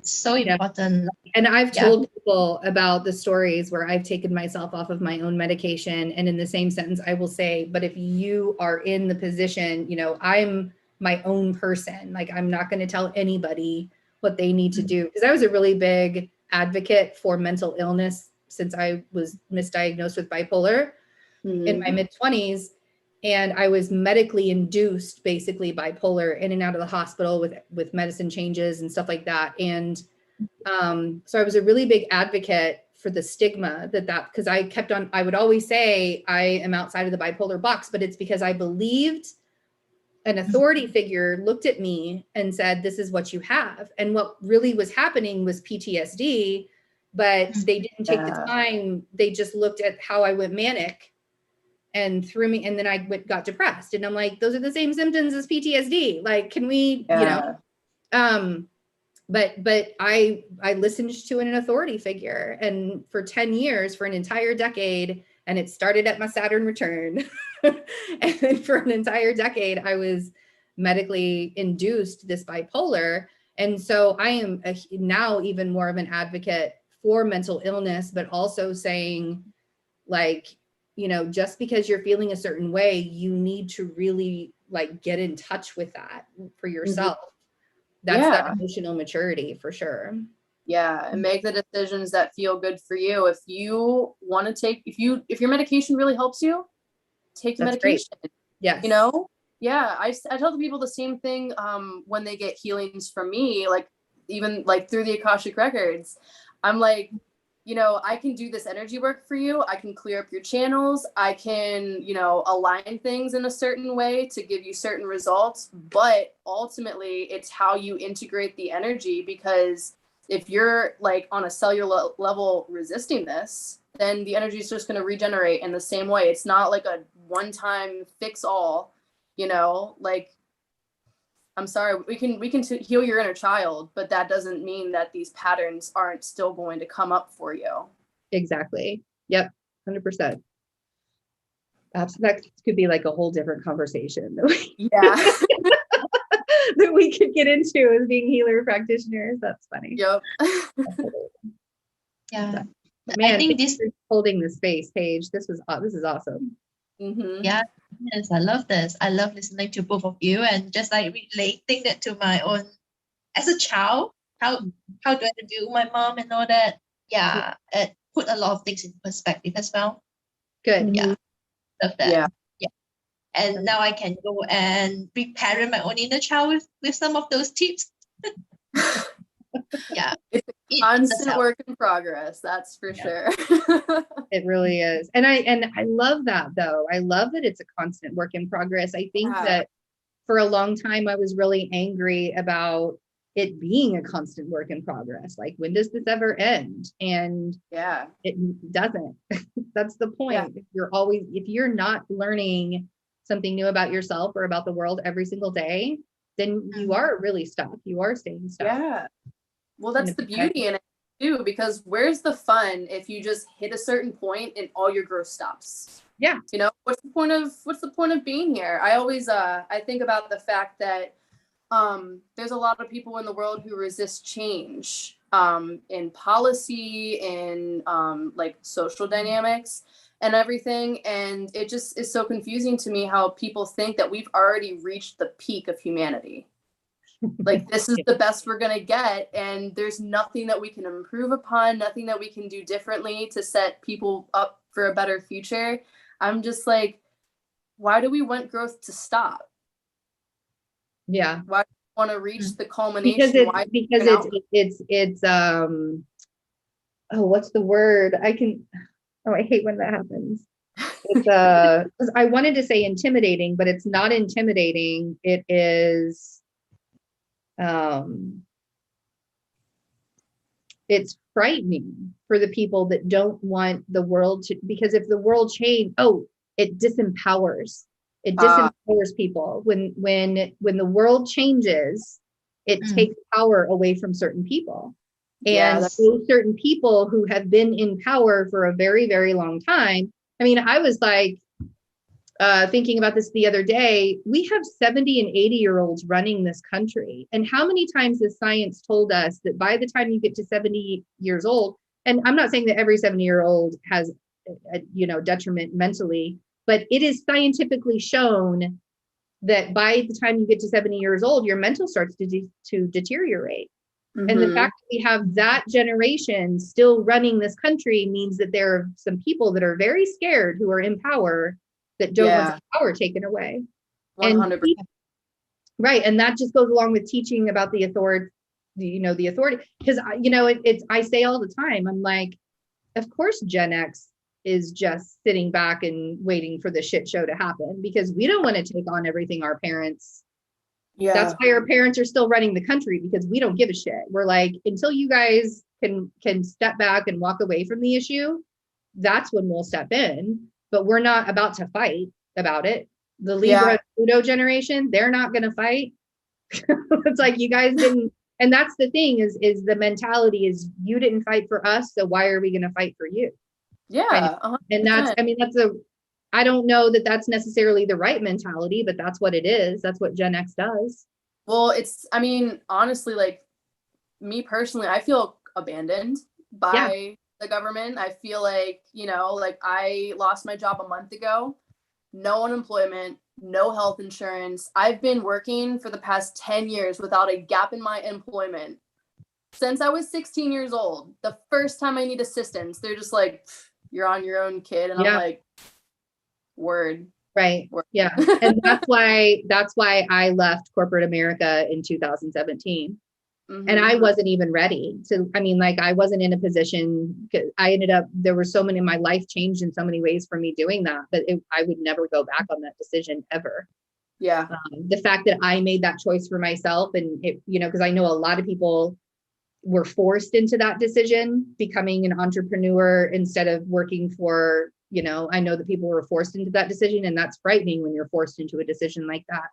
So important. And I've told people about the stories where I've taken myself off of my own medication, and in the same sentence I will say, but if you are in the position, you know, I'm my own person, like, I'm not going to tell anybody what they need to do, because I was a really big advocate for mental illness since I was misdiagnosed with bipolar in my mid-20s. And I was medically induced, basically bipolar, in and out of the hospital with medicine changes and stuff like that. And so I was a really big advocate for the stigma that because I would always say I am outside of the bipolar box, but it's because I believed an authority figure looked at me and said, this is what you have. And what really was happening was PTSD, but they didn't take the time. They just looked at how I went manic and threw me. And then I got depressed. And I'm like, those are the same symptoms as PTSD. Like, can we, you know, but I listened to an authority figure, and for 10 years, for an entire decade, and it started at my Saturn return. And then for an entire decade, I was medically induced this bipolar. And so I am now even more of an advocate for mental illness, but also saying, like, you know, just because you're feeling a certain way, you need to really like get in touch with that for yourself. That's that emotional maturity for sure. Yeah, and make the decisions that feel good for you. If you want to take, if your medication really helps you, take the medication. Yes. You know? Yeah, I tell the people the same thing when they get healings from me, like even like through the Akashic records. I'm like, you know, I can do this energy work for you. I can clear up your channels. I can, you know, align things in a certain way to give you certain results. But ultimately, it's how you integrate the energy, because if you're like on a cellular level resisting this, then the energy is just going to regenerate in the same way. It's not like a one-time fix all, you know, like, I'm sorry, we can heal your inner child, but that doesn't mean that these patterns aren't still going to come up for you. Exactly. Yep. 100%. That could be like a whole different conversation. That we could get into as being healer practitioners. That's funny. Yep. Yeah. Man, I think this is holding the space, Paige. This is awesome. Mm-hmm. Yeah, yes, I love this. I love listening to both of you, and just like relating that to my own as a child. How do I view my mom and all that? Yeah, it put a lot of things in perspective as well. Good. Yeah, love that. Yeah. And now I can go and reparent my own inner child with some of those tips. Yeah. It's a constant work in progress, that's for sure. It really is. And I love that though. I love that it's a constant work in progress. I think that for a long time I was really angry about it being a constant work in progress. Like, when does this ever end? And it doesn't. That's the point. If you're not learning something new about yourself or about the world every single day, then you are really stuck. You are staying stuck. Yeah. Well, that's the beauty in it too, because where's the fun if you just hit a certain point and all your growth stops? Yeah. You know, what's the point of being here? I always I think about the fact that there's a lot of people in the world who resist change in policy, in like social dynamics and everything. And it just is so confusing to me how people think that we've already reached the peak of humanity. Like, this is the best we're going to get. And there's nothing that we can improve upon, nothing that we can do differently to set people up for a better future. I'm just like, why do we want growth to stop? Yeah. Why do we want to reach the culmination? It's what's the word? I hate when that happens. It's I wanted to say intimidating, but it's not intimidating. It is it's frightening for the people that don't want the world to, because if the world change, it disempowers. It disempowers people. When the world changes, it takes power away from certain people. And those certain people who have been in power for a very, very long time. I mean, I was like thinking about this the other day. We have 70 and 80-year-olds running this country. And how many times has science told us that by the time you get to 70 years old, and I'm not saying that every 70-year-old has a detriment mentally, but it is scientifically shown that by the time you get to 70 years old, your mental starts to deteriorate. Mm-hmm. And the fact that we have that generation still running this country means that there are some people that are very scared who are in power that don't want the power taken away. 100%. Right. And that just goes along with teaching about the authority, because, I say all the time, I'm like, of course, Gen X is just sitting back and waiting for the shit show to happen, because we don't want to take on everything our parents. Yeah. That's why our parents are still running the country, because we don't give a shit. We're like, until you guys can step back and walk away from the issue, that's when we'll step in. But we're not about to fight about it. The Libra Pluto generation, they're not going to fight. It's like, you guys didn't. And that's the thing is the mentality is, you didn't fight for us, so why are we going to fight for you? Yeah. Right? And that's, I mean, I don't know that that's necessarily the right mentality, but that's what it is. That's what Gen X does. Well, I mean, honestly, like me personally, I feel abandoned by the government. I feel like, you know, like I lost my job a month ago, no unemployment, no health insurance. I've been working for the past 10 years without a gap in my employment since I was 16 years old. The first time I need assistance, they're just like, you're on your own, kid. And I'm like, word. Right. Word. Yeah. And that's why I left corporate America in 2017. Mm-hmm. And I wasn't even ready to, I mean, like, I wasn't in a position, I ended up, there were so many, my life changed in so many ways for me doing that, but I would never go back on that decision ever. Yeah. The fact that I made that choice for myself, and it, you know, because I know a lot of people were forced into that decision, becoming an entrepreneur instead of working for, you know, I know that people were forced into that decision, and that's frightening when you're forced into a decision like that.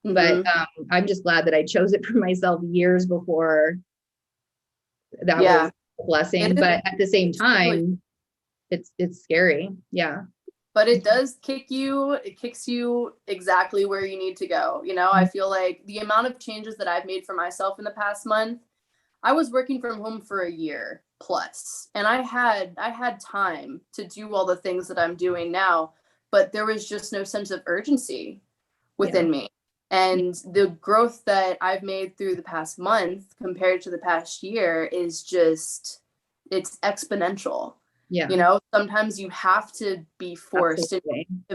Mm-hmm. But I'm just glad that I chose it for myself years before that was a blessing. But at the same time, it's scary. Yeah. But it does kicks you exactly where you need to go. You know, I feel like the amount of changes that I've made for myself in the past month, I was working from home for a year plus, and I had time to do all the things that I'm doing now, but there was just no sense of urgency within me. And the growth that I've made through the past month compared to the past year is just, it's exponential. Yeah. You know, sometimes you have to be forced to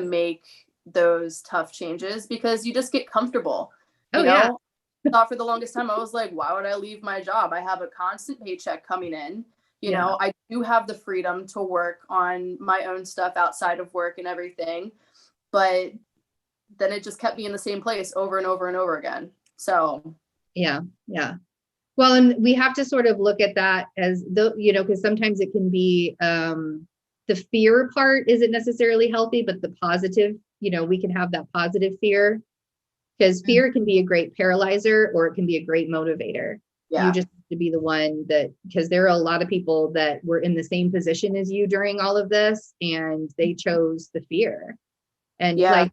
make those tough changes because you just get comfortable. You know? I thought for the longest time, I was like, why would I leave my job? I have a constant paycheck coming in. You know, I do have the freedom to work on my own stuff outside of work and everything. But then it just kept me in the same place over and over and over again. So. Yeah. Well, and we have to sort of look at that as you know, because sometimes it can be the fear part isn't necessarily healthy, but the positive, you know, we can have that positive fear, because fear can be a great paralyzer or it can be a great motivator. Yeah. You just have to be the one that, because there are a lot of people that were in the same position as you during all of this, and they chose the fear. And like,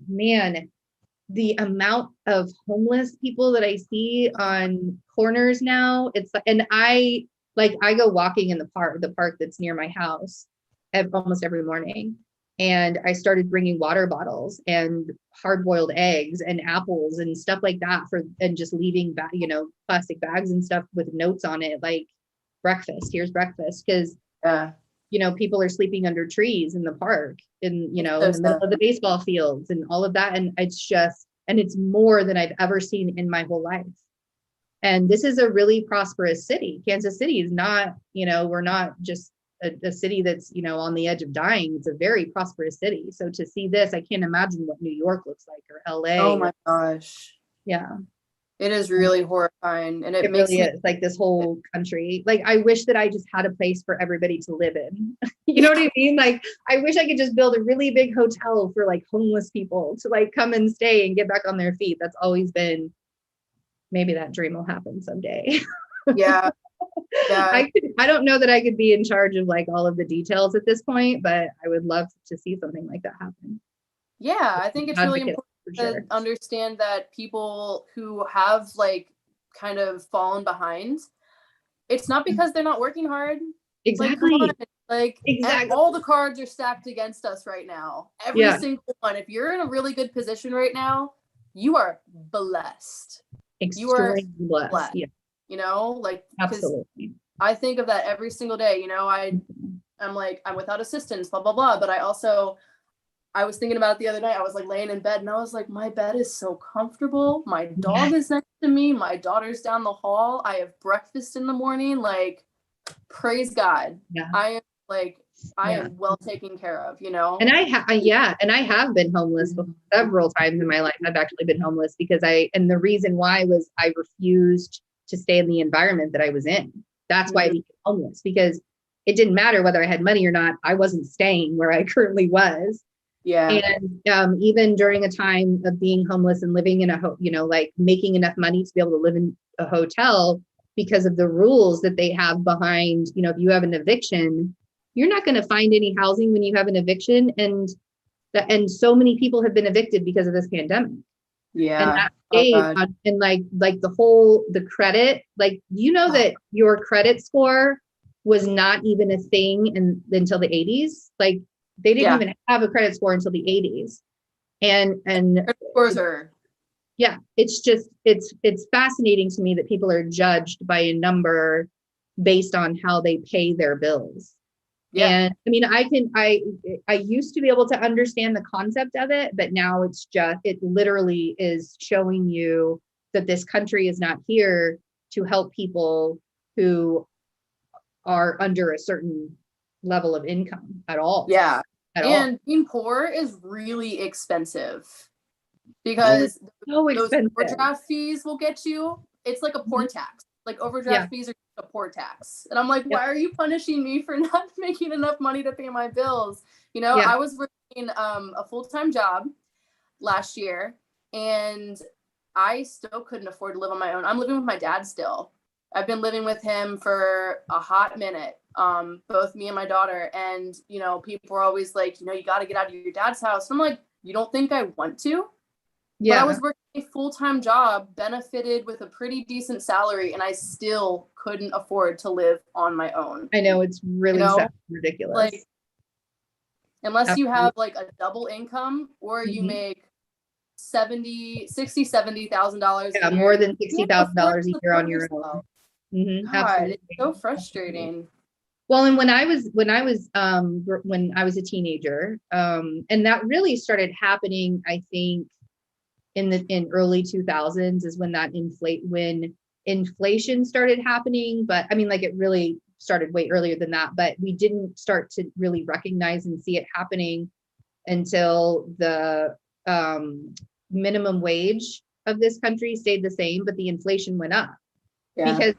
man, the amount of homeless people that I see on corners now, it's like, and I go walking in the park that's near my house almost every morning. And I started bringing water bottles and hard-boiled eggs and apples and stuff like that and just leaving you know, plastic bags and stuff with notes on it, like breakfast, here's breakfast. Cause you know, people are sleeping under trees in the park and, you know, in the middle of the baseball fields and all of that. And it's more than I've ever seen in my whole life. And this is a really prosperous city. Kansas City is not, you know, we're not just a city that's, you know, on the edge of dying. It's a very prosperous city. So to see this, I can't imagine what New York looks like or LA. Oh my gosh. Yeah. It is really horrifying. And it really is, like, this whole country. Like, I wish that I just had a place for everybody to live in. You know what I mean? Like, I wish I could just build a really big hotel for like homeless people to like come and stay and get back on their feet. That's always been, maybe that dream will happen someday. Yeah. I don't know that I could be in charge of like all of the details at this point, but I would love to see something like that happen. Yeah, I think it's really important to understand that people who have like kind of fallen behind, it's not because they're not working hard. Exactly. Like, come on. Like, exactly. All the cards are stacked against us right now. Every single one. If you're in a really good position right now, you are blessed. Extremely blessed. Yeah. You know, like, absolutely. I think of that every single day. You know, I'm like, I'm without assistance, blah, blah, blah. But I was thinking about it the other night. I was like laying in bed and I was like, my bed is so comfortable. My dog is next to me. My daughter's down the hall. I have breakfast in the morning. Like, praise God. Yeah. I am like I Yeah. am well taken care of, you know? And and I have been homeless several times in my life. I've actually been homeless because and the reason why was I refused to stay in the environment that I was in. That's why I became homeless, because it didn't matter whether I had money or not. I wasn't staying where I currently was. Yeah. And even during a time of being homeless and living in like making enough money to be able to live in a hotel, because of the rules that they have behind, if you have an eviction, you're not going to find any housing when you have an eviction. And so many people have been evicted because of this pandemic. Yeah. And that Oh, gave God. and like the credit, like, that your credit score was not even a thing until the 80s. Like, they didn't even have a credit score until the 80s. And Scores are, yeah, it's just, it's fascinating to me that people are judged by a number based on how they pay their bills. yeah. And I mean, I used to be able to understand the concept of it, but now it literally is showing you that this country is not here to help people who are under a certain level of income at all. Yeah. At And all. being poor is really expensive because So those expensive. overdraft fees will get you. It's like a poor tax. Like overdraft fees are a poor tax. And I'm like, why are you punishing me for not making enough money to pay my bills? I was working a full-time job last year, and I still couldn't afford to live on my own. I'm living with my dad still. I've been living with him for a hot minute, both me and my daughter. And, people are always like, you got to get out of your dad's house. And I'm like, you don't think I want to? Yeah. But I was working a full-time job, benefited with a pretty decent salary, and I still couldn't afford to live on my own. I know, it's really ridiculous. Like, unless you have like a double income or you make $70,000 yeah, more than $60,000 a year on your own. God, it's so frustrating. Well, and when I was a teenager, and that really started happening, I think in early 2000s is when when inflation started happening. But I mean, like, it really started way earlier than that, but we didn't start to really recognize and see it happening until the minimum wage of this country stayed the same, but the inflation went up. Yeah. Because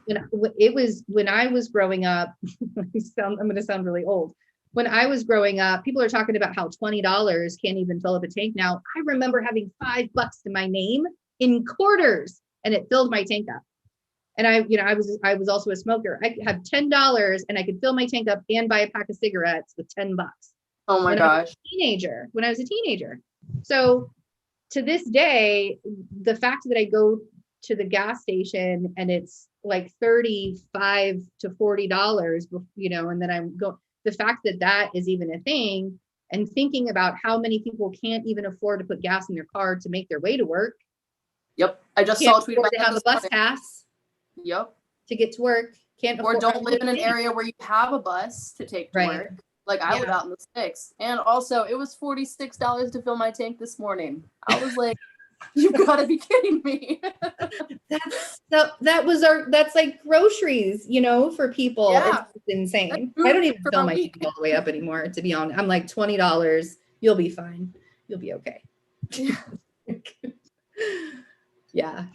when I was growing up, I'm going to sound really old. When I was growing up, people are talking about how $20 can't even fill up a tank now. I remember having $5 to my name in quarters, and it filled my tank up. And I was also a smoker. I could have $10 and I could fill my tank up and buy a pack of cigarettes with $10. Oh my gosh. When I was a teenager. So to this day, the fact that I go to the gas station and it's like $35 to $40, and then the fact that is even a thing, and thinking about how many people can't even afford to put gas in their car to make their way to work. Yep. I just saw a tweet about to have a bus pass. Yep. To get to work. Or don't live in an area where you have a bus to take to work. Like, I live out in the sticks. And also, it was $46 to fill my tank this morning. I was like, you've got to be kidding me. That's like groceries, for people. Yeah. It's insane. I don't even fill my tank all the way up anymore, to be honest. I'm like, $20, you'll be fine. You'll be okay. Yeah.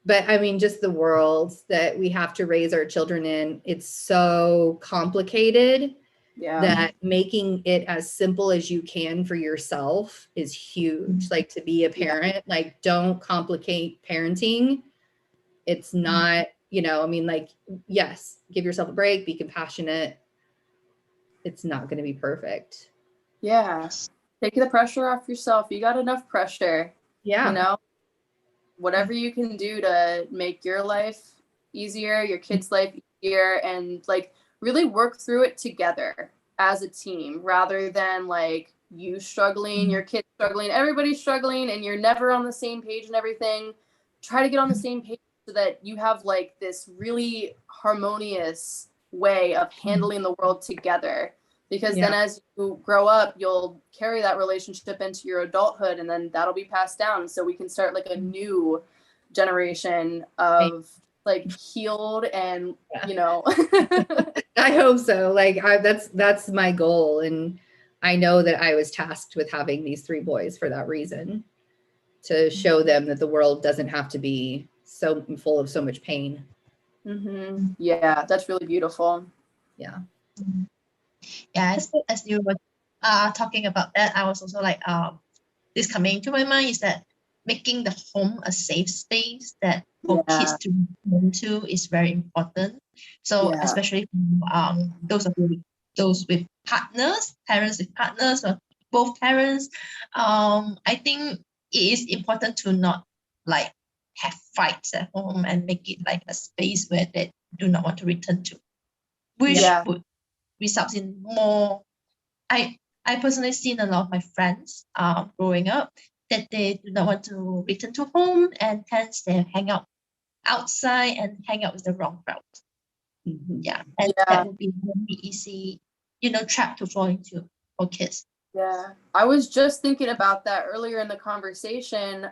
But I mean, just the world that we have to raise our children in, it's so complicated. Yeah. That making it as simple as you can for yourself is huge. Like, to be a parent, like, don't complicate parenting. It's not, yes, give yourself a break, be compassionate. It's not going to be perfect. Yeah. Take the pressure off yourself. You got enough pressure. Yeah. Whatever you can do to make your life easier, your kids' life easier, and like really work through it together as a team, rather than like you struggling, your kids struggling, everybody's struggling, and you're never on the same page and everything. Try to get on the same page so that you have like this really harmonious way of handling the world together. Because then as you grow up, you'll carry that relationship into your adulthood, and then that'll be passed down. So we can start like a new generation of like healed and, you know. I hope so. Like that's my goal. And I know that I was tasked with having these 3 boys for that reason, to show them that the world doesn't have to be so full of so much pain. Yeah, that's really beautiful. Yeah. Yeah, as you were talking about that, I was also like, this coming to my mind is that making the home a safe space that for kids to go into is very important. So especially those with partners, parents with partners, or both parents, I think it is important to not like have fights at home and make it like a space where they do not want to return to, which would result in more. I personally seen a lot of my friends growing up that they do not want to return to home, and hence they hang out outside and hang out with the wrong crowd. Yeah, and that would be very easy, trap to fall into for kids. Yeah, I was just thinking about that earlier in the conversation,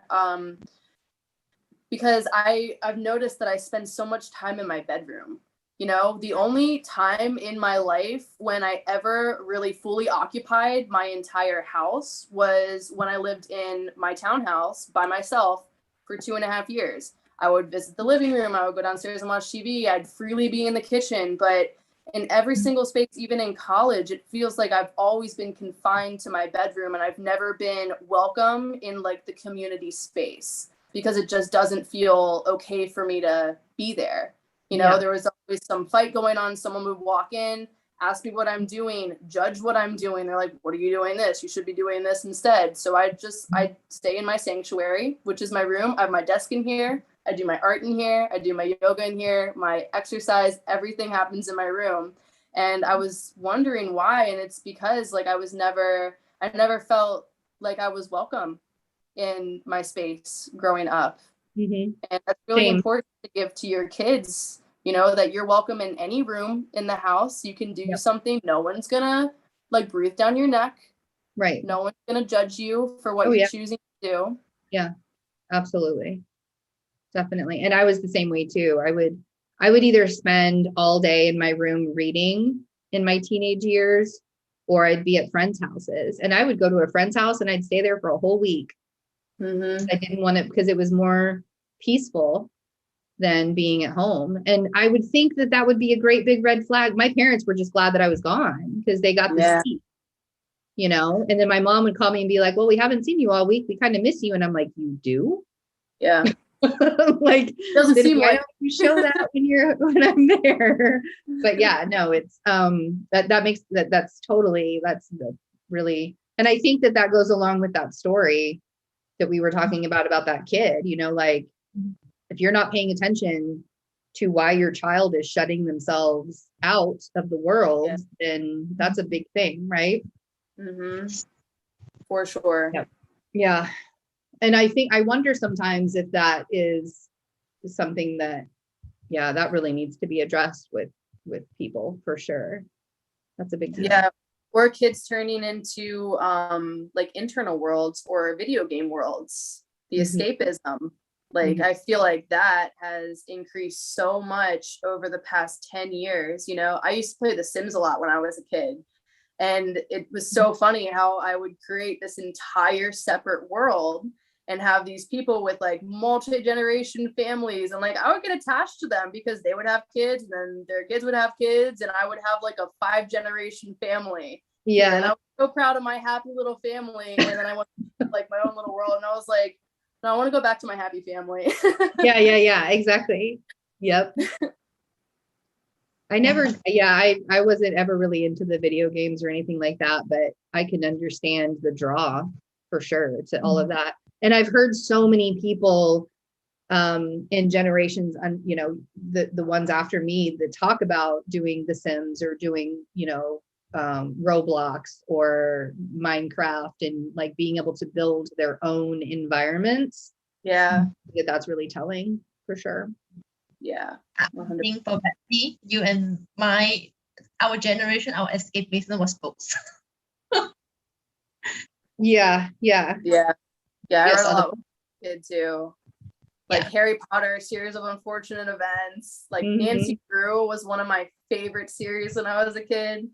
because I've noticed that I spend so much time in my bedroom. You know, the only time in my life when I ever really fully occupied my entire house was when I lived in my townhouse by myself for 2.5 years. I would visit the living room, I would go downstairs and watch TV, I'd freely be in the kitchen, but in every single space, even in college, it feels like I've always been confined to my bedroom, and I've never been welcome in like the community space, because it just doesn't feel okay for me to be there. You know, there was always some fight going on. Someone would walk in, ask me what I'm doing, judge what I'm doing. They're like, what are you doing this? You should be doing this instead. So I stay in my sanctuary, which is my room. I have my desk in here. I do my art in here. I do my yoga in here, my exercise, everything happens in my room. And I was wondering why. And it's because like I never felt like I was welcome in my space growing up. And that's really important to give to your kids, that you're welcome in any room in the house. You can do something. No one's gonna like breathe down your neck. Right. No one's gonna judge you for what you're choosing to do. Yeah, absolutely. Definitely. And I was the same way too. I would either spend all day in my room reading in my teenage years, or I'd be at friends' houses, and I would go to a friend's house and I'd stay there for a whole week. I didn't want it because it was more peaceful than being at home. And I would think that that would be a great big red flag. My parents were just glad that I was gone because they got the seat, and then my mom would call me and be like, well, we haven't seen you all week. We kind of miss you. And I'm like, you do? Yeah. Like, doesn't seem like you show that when I'm there. But yeah, no, it's that's really, and I think that goes along with that story that we were talking about that kid, like if you're not paying attention to why your child is shutting themselves out of the world, then that's a big thing, right? For sure. Yeah. And I wonder sometimes if that is something that, that really needs to be addressed with people, for sure. That's a big deal. Yeah. Or kids turning into like internal worlds or video game worlds, the escapism. Like I feel like that has increased so much over the past 10 years. I used to play The Sims a lot when I was a kid. And it was so funny how I would create this entire separate world and have these people with like multi-generation families, and like I would get attached to them because they would have kids and then their kids would have kids, and I would have like a 5-generation family. Yeah. And I was so proud of my happy little family. And then I went to like my own little world, and I was like, no, I want to go back to my happy family. Yeah, exactly. Yep. I wasn't ever really into the video games or anything like that, but I can understand the draw for sure to all of that. And I've heard so many people in generations, the ones after me that talk about doing The Sims or doing, Roblox or Minecraft, and like being able to build their own environments. Yeah. That's really telling for sure. Yeah. I think for Betsy, you and our generation, our escapism was books. Yeah. I read a lot with kid too. Like Harry Potter, Series of Unfortunate Events. Like Nancy Drew was one of my favorite series when I was a kid.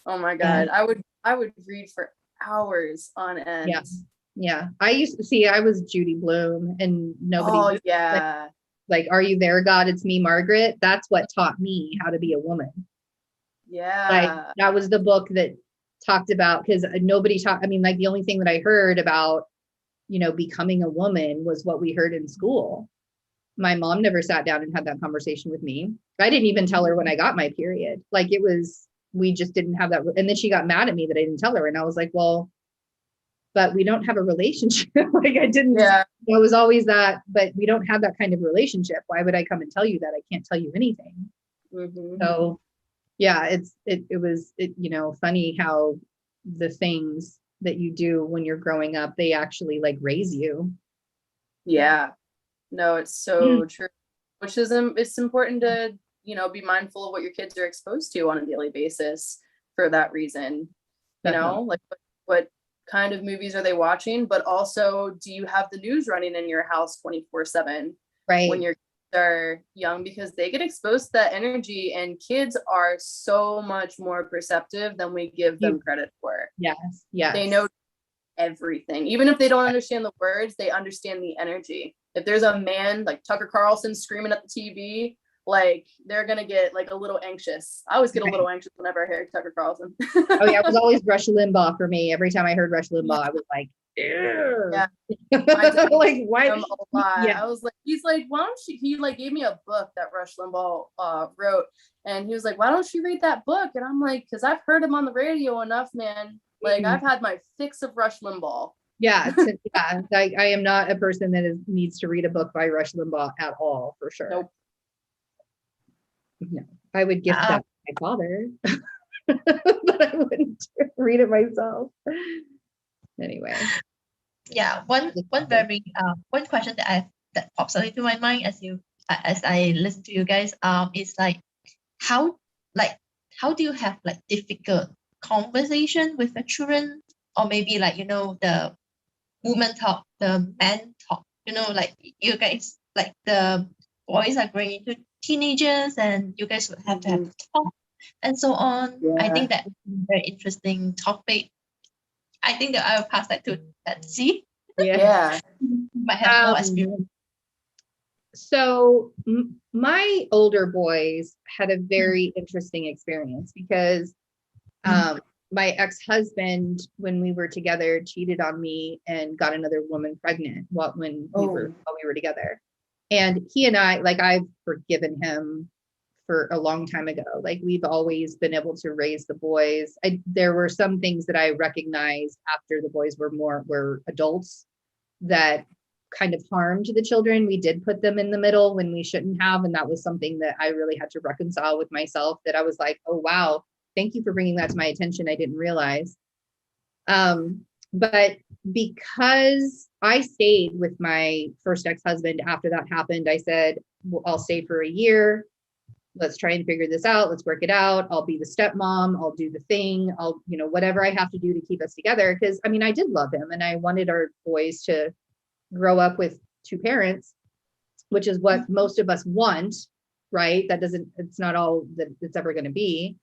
Oh my God. I would read for hours on end. Yeah. I used to see, I was Judy Blume and nobody. Oh yeah. Like, Are You There, God? It's Me, Margaret. That's what taught me how to be a woman. Yeah. Like that was the book that talked about, because nobody taught, I mean, like the only thing that I heard about, you know, becoming a woman was what we heard in school. My mom never sat down and had that conversation with me. I didn't even tell her when I got my period. Like it was, we just didn't have that. And then she got mad at me that I didn't tell her. And I was like, well, but we don't have a relationship. Like I didn't, it was always that, but we don't have that kind of relationship. Why would I come and tell you that? I can't tell you anything. So yeah, it was, you know, funny how the things that you do when you're growing up, they actually like raise you. Yeah. No, it's so true. Which is, it's important to, you know, be mindful of what your kids are exposed to on a daily basis for that reason. You know, like what kind of movies are they watching? But also, do you have the news running in your house 24/7? Right. When your kids are young, because they get exposed to that energy, and kids are so much more perceptive than we give them credit for. Yes. They know everything. Even if they don't understand the words, they understand the energy. If there's a man like Tucker Carlson screaming at the TV, like they're gonna get like a little anxious. I always get a little anxious whenever I hear Tucker Carlson. Oh yeah, it was always Rush Limbaugh for me. Every time I heard Rush Limbaugh, I was like, yeah. Like why? I was like, he's like, why don't you? He like gave me a book that Rush Limbaugh wrote, and he was like, why don't you read that book? And I'm like, because I've heard him on the radio enough, man. Like I've had my fix of Rush Limbaugh. Yeah, I am not a person that needs to read a book by Rush Limbaugh at all, for sure. Nope. No, I would gift that to my father, but I wouldn't read it myself. Anyway. Yeah, one very one question that pops up into my mind as I listen to you guys is like how do you have like difficult conversation with the children, or maybe like, you know, the woman talk, the man talk, you know, like you guys, like the boys are growing into teenagers and you guys would have to have talk and so on. I think that is a very interesting topic. I think that I will pass that to Betsy. Yeah. Might have more experience. So my older boys had a very interesting experience because my ex-husband, when we were together, cheated on me and got another woman pregnant while we were together. And he and I, like, I've forgiven him for a long time ago. Like, we've always been able to raise the boys. There were some things that I recognized after the boys were adults that kind of harmed the children. We did put them in the middle when we shouldn't have. And that was something that I really had to reconcile with myself, that I was like, oh, wow, thank you for bringing that to my attention. I didn't realize. But because I stayed with my first ex-husband after that happened, I said, well, I'll stay for a year. Let's try and figure this out. Let's work it out. I'll be the stepmom. I'll do the thing. I'll, whatever I have to do to keep us together. Because I mean, I did love him and I wanted our boys to grow up with two parents, which is what most of us want, right? It's not all that it's ever going to be.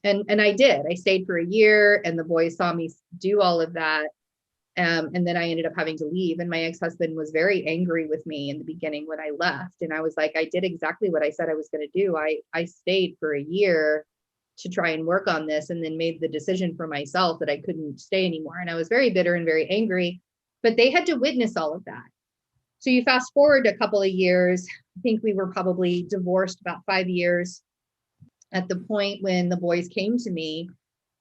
And I did. I stayed for a year and the boys saw me do all of that. And then I ended up having to leave. And my ex-husband was very angry with me in the beginning when I left. And I was like, I did exactly what I said I was going to do. I stayed for a year to try and work on this, and then made the decision for myself that I couldn't stay anymore. And I was very bitter and very angry, but they had to witness all of that. So you fast forward a couple of years, I think we were probably divorced about 5 years at the point when the boys came to me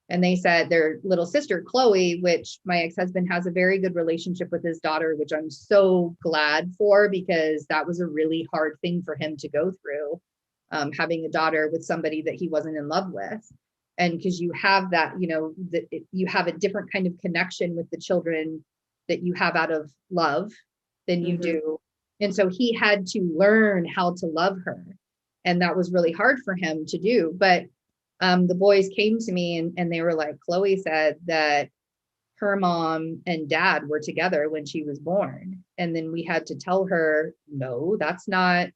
and they said their little sister, Chloe, which my ex-husband has a very good relationship with his daughter, which I'm so glad for, because that was a really hard thing for him to go through, having a daughter with somebody that he wasn't in love with. And because you have that, you have a different kind of connection with the children that you have out of love than you do. And so he had to learn how to love her. And that was really hard for him to do. But the boys came to me and they were like, Chloe said that her mom and dad were together when she was born. And then we had to tell her, no, that's not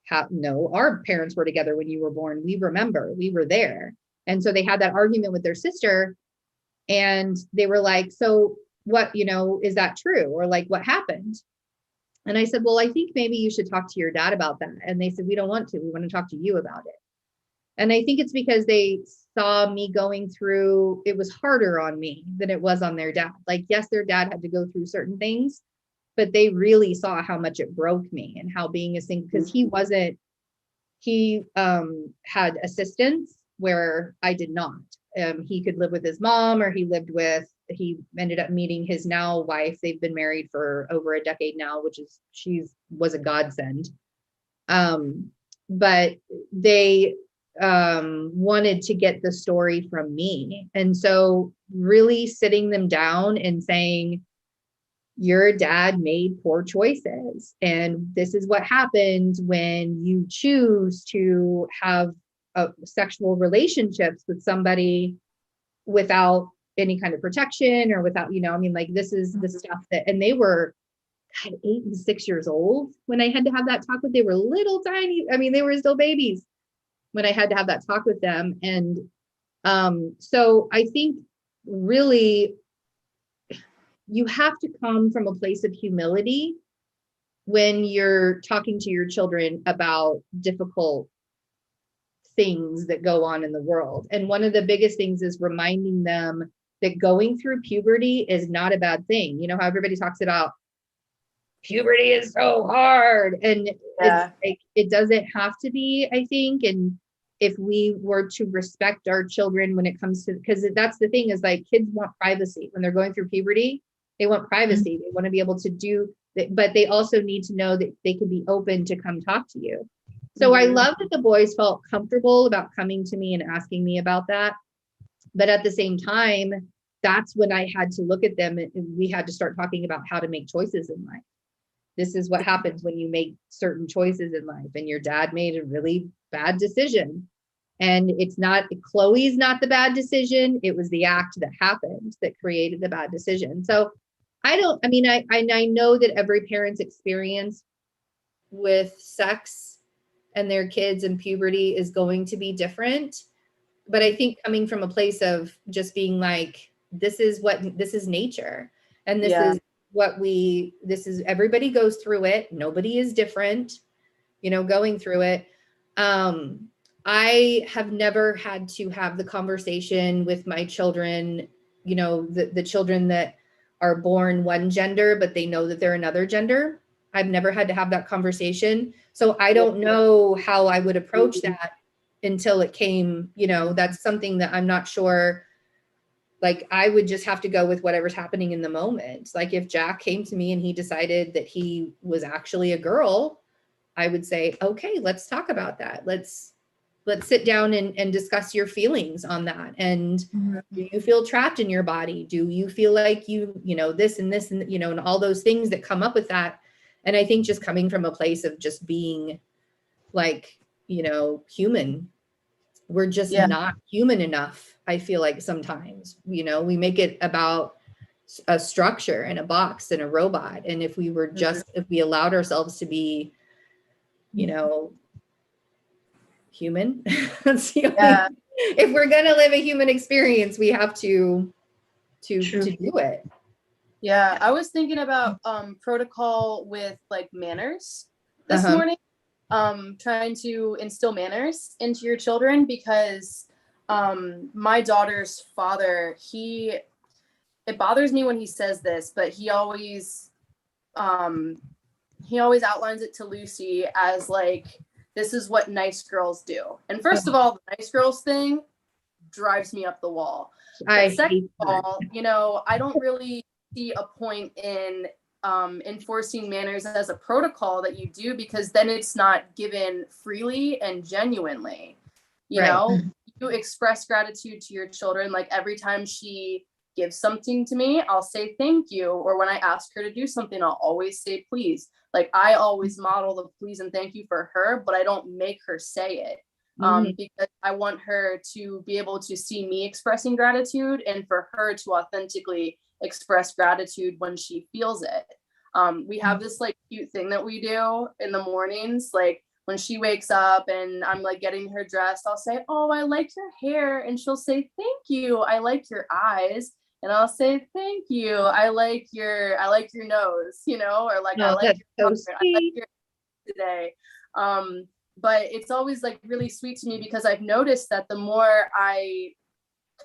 how, no, our parents were together when you were born. We remember, we were there. And so they had that argument with their sister, and they were like, so what, is that true? Or like, what happened? And I said, well, I think maybe you should talk to your dad about that. And they said, we don't want to, we want to talk to you about it. And I think it's because they saw me going through, it was harder on me than it was on their dad. Like, yes, their dad had to go through certain things, but they really saw how much it broke me, and how being a single, because he had assistance where I did not. He could live with his mom, or he ended up meeting his now wife. They've been married for over a decade now, was a godsend. But they wanted to get the story from me. And so really sitting them down and saying, your dad made poor choices, and this is what happens when you choose to have sexual relationships with somebody without any kind of protection, or without, like, this is the stuff that, and they were 8 and 6 years old when I had to have that talk with, they were little tiny. They were still babies when I had to have that talk with them. And so I think really you have to come from a place of humility when you're talking to your children about difficult things that go on in the world. And one of the biggest things is reminding them that going through puberty is not a bad thing. You know how everybody talks about puberty is so hard, and it's like, it doesn't have to be, I think. And if we were to respect our children when it comes to, because that's the thing, is like, kids want privacy when they're going through puberty. They want privacy. Mm-hmm. They want to be able to do that, but they also need to know that they can be open to come talk to you. So I love that the boys felt comfortable about coming to me and asking me about that. But at the same time, that's when I had to look at them, and we had to start talking about how to make choices in life. This is what happens when you make certain choices in life, and your dad made a really bad decision. And it's not, Chloe's not the bad decision. It was the act that happened that created the bad decision. So I know that every parent's experience with sex and their kids and puberty is going to be different. But I think coming from a place of just being like, this is nature. And this is everybody goes through it. Nobody is different, going through it. I have never had to have the conversation with my children, the children that are born one gender, but they know that they're another gender. I've never had to have that conversation. So I don't know how I would approach that until it came, that's something that I'm not sure. Like, I would just have to go with whatever's happening in the moment. Like, if Jack came to me and he decided that he was actually a girl, I would say, okay, let's talk about that. Let's sit down and discuss your feelings on that. And do you feel trapped in your body? Do you feel like this and this, and, and all those things that come up with that. And I think just coming from a place of just being like, human, we're just not human enough. I feel like sometimes, we make it about a structure and a box and a robot. And if we were if we allowed ourselves to be, human, if we're going to live a human experience, we have to do it. Yeah. I was thinking about protocol with like manners this morning, trying to instill manners into your children, because my daughter's father, it bothers me when he says this, but he always outlines it to Lucy as like, this is what nice girls do. And first of all, the nice girls thing drives me up the wall. But second of all, I don't really see a point in enforcing manners as a protocol that you do, because then it's not given freely and genuinely. You express gratitude to your children. Like, every time she gives something to me, I'll say thank you. Or when I ask her to do something, I'll always say please. Like, I always model the please and thank you for her, but I don't make her say it. because I want her to be able to see me expressing gratitude and for her to authentically express gratitude when she feels it. We have this like cute thing that we do in the mornings, like when she wakes up and I'm like getting her dressed, I'll say, "Oh, I like your hair," and she'll say, "Thank you. I like your eyes." And I'll say, "Thank you. I like your nose," you know, or like, "I like your so color. I like your today." But it's always like really sweet to me because I've noticed that the more I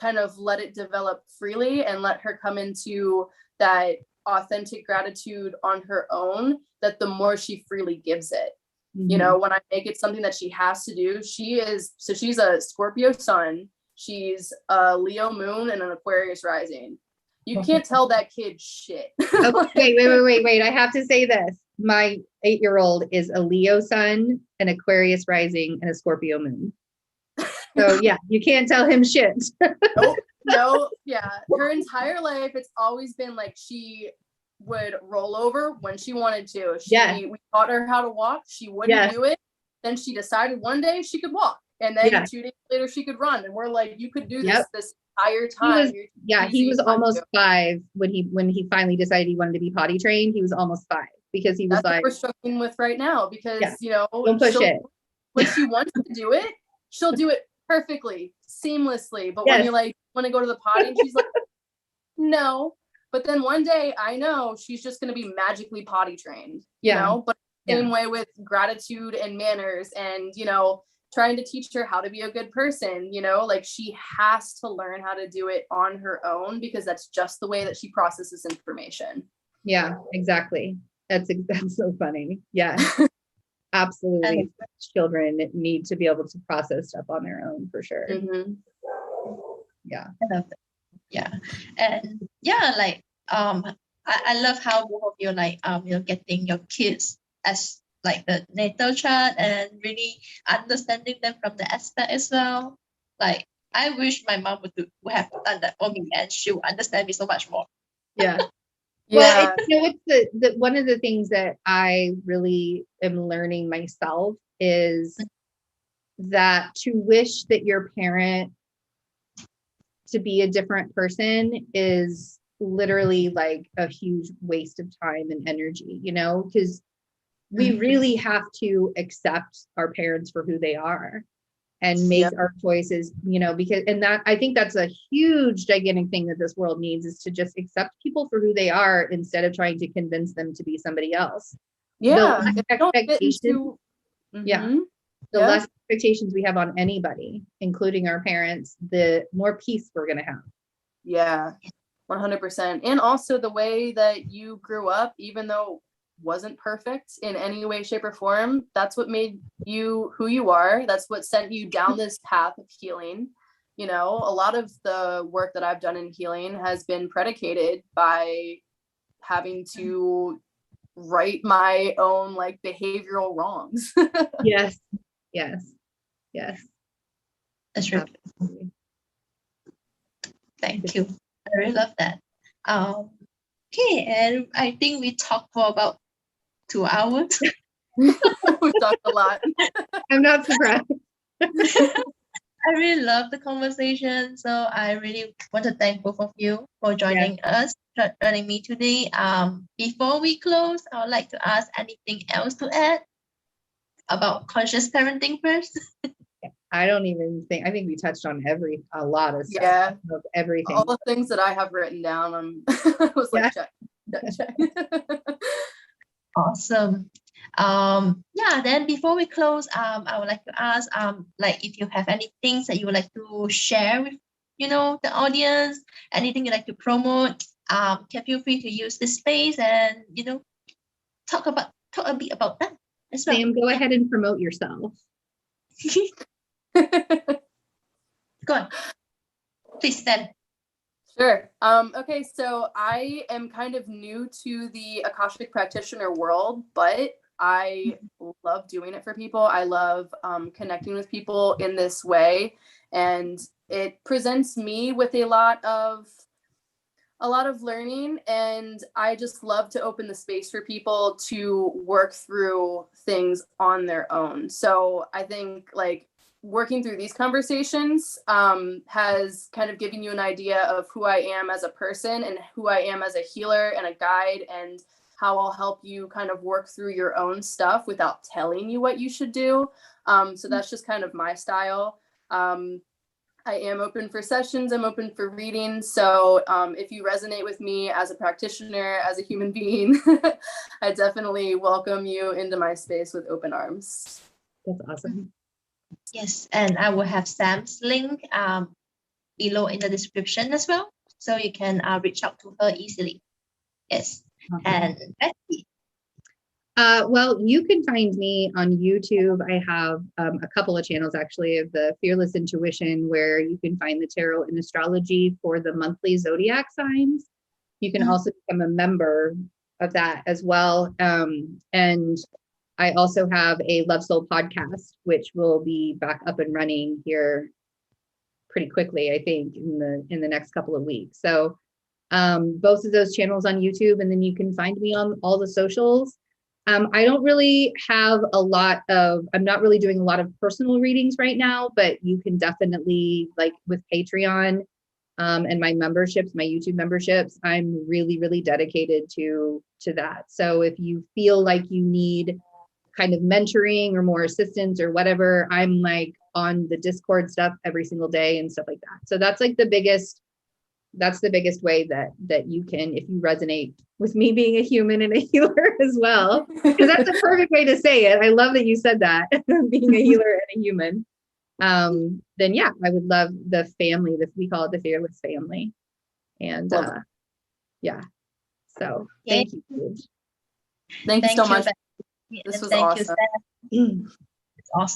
kind of let it develop freely and let her come into that authentic gratitude on her own, that the more she freely gives it. You know, when I make it something that she has to do, she's a Scorpio sun, she's a Leo moon and an Aquarius rising. You can't tell that kid shit. Okay, wait. I have to say this. My 8-year-old is a Leo sun, an Aquarius rising, and a Scorpio moon. So yeah, you can't tell him shit. No, yeah. Her entire life, it's always been like she would roll over when she wanted to. We taught her how to walk. She wouldn't do it. Then she decided one day she could walk. And then 2 days later she could run. And we're like, you could do this entire time. He was almost 5 when he finally decided he wanted to be potty trained. He was almost 5 because he was That's what we're struggling with right now because you know, don't push it. When she wants to do it, she'll do it perfectly, seamlessly. But when you're like, want to go to the potty, and she's like, no. But then one day I know she's just going to be magically potty trained, you know, but same way with gratitude and manners and, you know, trying to teach her how to be a good person, you know, like she has to learn how to do it on her own because that's just the way that she processes information. Yeah, exactly. That's so funny. Yeah, absolutely. Children need to be able to process stuff on their own for sure. Yeah. I love that. Yeah. And yeah, like I love how both of you like you know, getting your kids as like the natal chart and really understanding them from the aspect as well. Like I wish my mom would have done that for me and she would understand me so much more. Yeah. Well, you know, it's the one of the things that I really am learning myself is that to wish that your parent to be a different person is literally like a huge waste of time and energy, you know, because we really have to accept our parents for who they are and make our choices, you know, because, and that, I think that's a huge, gigantic thing that this world needs is to just accept people for who they are instead of trying to convince them to be somebody else. Yeah. The less expectations we have on anybody, including our parents, the more peace we're going to have. Yeah, 100%. And also the way that you grew up, even though it wasn't perfect in any way, shape, or form, that's what made you who you are. That's what sent you down this path of healing. You know, a lot of the work that I've done in healing has been predicated by having to right my own like behavioral wrongs. Yes. That's true. Thank you. I really love that. Okay, and I think we talked for about 2 hours. We talked a lot. I'm not surprised. I really love the conversation. So I really want to thank both of you for joining us, joining me today. Before we close, I would like to ask anything else to add about conscious parenting first. I don't even think, I think we touched on a lot of stuff. Yeah. Of everything. All the things that I have written down, I was like, check. Awesome. Then before we close, I would like to ask, like if you have any things that you would like to share with, you know, the audience, anything you'd like to promote, can feel free to use this space and, you know, talk a bit about that as well. Sam, go ahead and promote yourself. Go on. Please, Sam. Sure. Okay, so I am kind of new to the Akashic practitioner world, but I love doing it for people. I love connecting with people in this way, and it presents me with a lot of learning, and I just love to open the space for people to work through things on their own. So I think like working through these conversations has kind of given you an idea of who I am as a person and who I am as a healer and a guide, and how I'll help you kind of work through your own stuff without telling you what you should do. So that's just kind of my style. I am open for sessions. I'm open for readings. So if you resonate with me as a practitioner, as a human being, I definitely welcome you into my space with open arms. That's awesome. Yes, and I will have Sam's link below in the description as well, so you can reach out to her easily. Yes, Awesome. and Betsy. Well, you can find me on YouTube. I have a couple of channels actually of the Fearless Intuition, where you can find the tarot and astrology for the monthly zodiac signs. You can also become a member of that as well. And I also have a Love Soul podcast, which will be back up and running here pretty quickly, I think, in the next couple of weeks. So both of those channels on YouTube, and then you can find me on all the socials. I don't really have I'm not really doing a lot of personal readings right now, but you can definitely, like with Patreon and my memberships, my YouTube memberships, I'm really, really dedicated to that. So if you feel like you need kind of mentoring or more assistance or whatever, I'm like on the Discord stuff every single day and stuff like that. So that's like the biggest way that you can, if you resonate with me being a human and a healer as well, because that's a perfect way to say it. I love that you said that, being a healer and a human. Then yeah, I would love the family, we call it the Fearless family. And yeah, so thank you. Thank you so much. Betsy, This was thank awesome. you, Sam.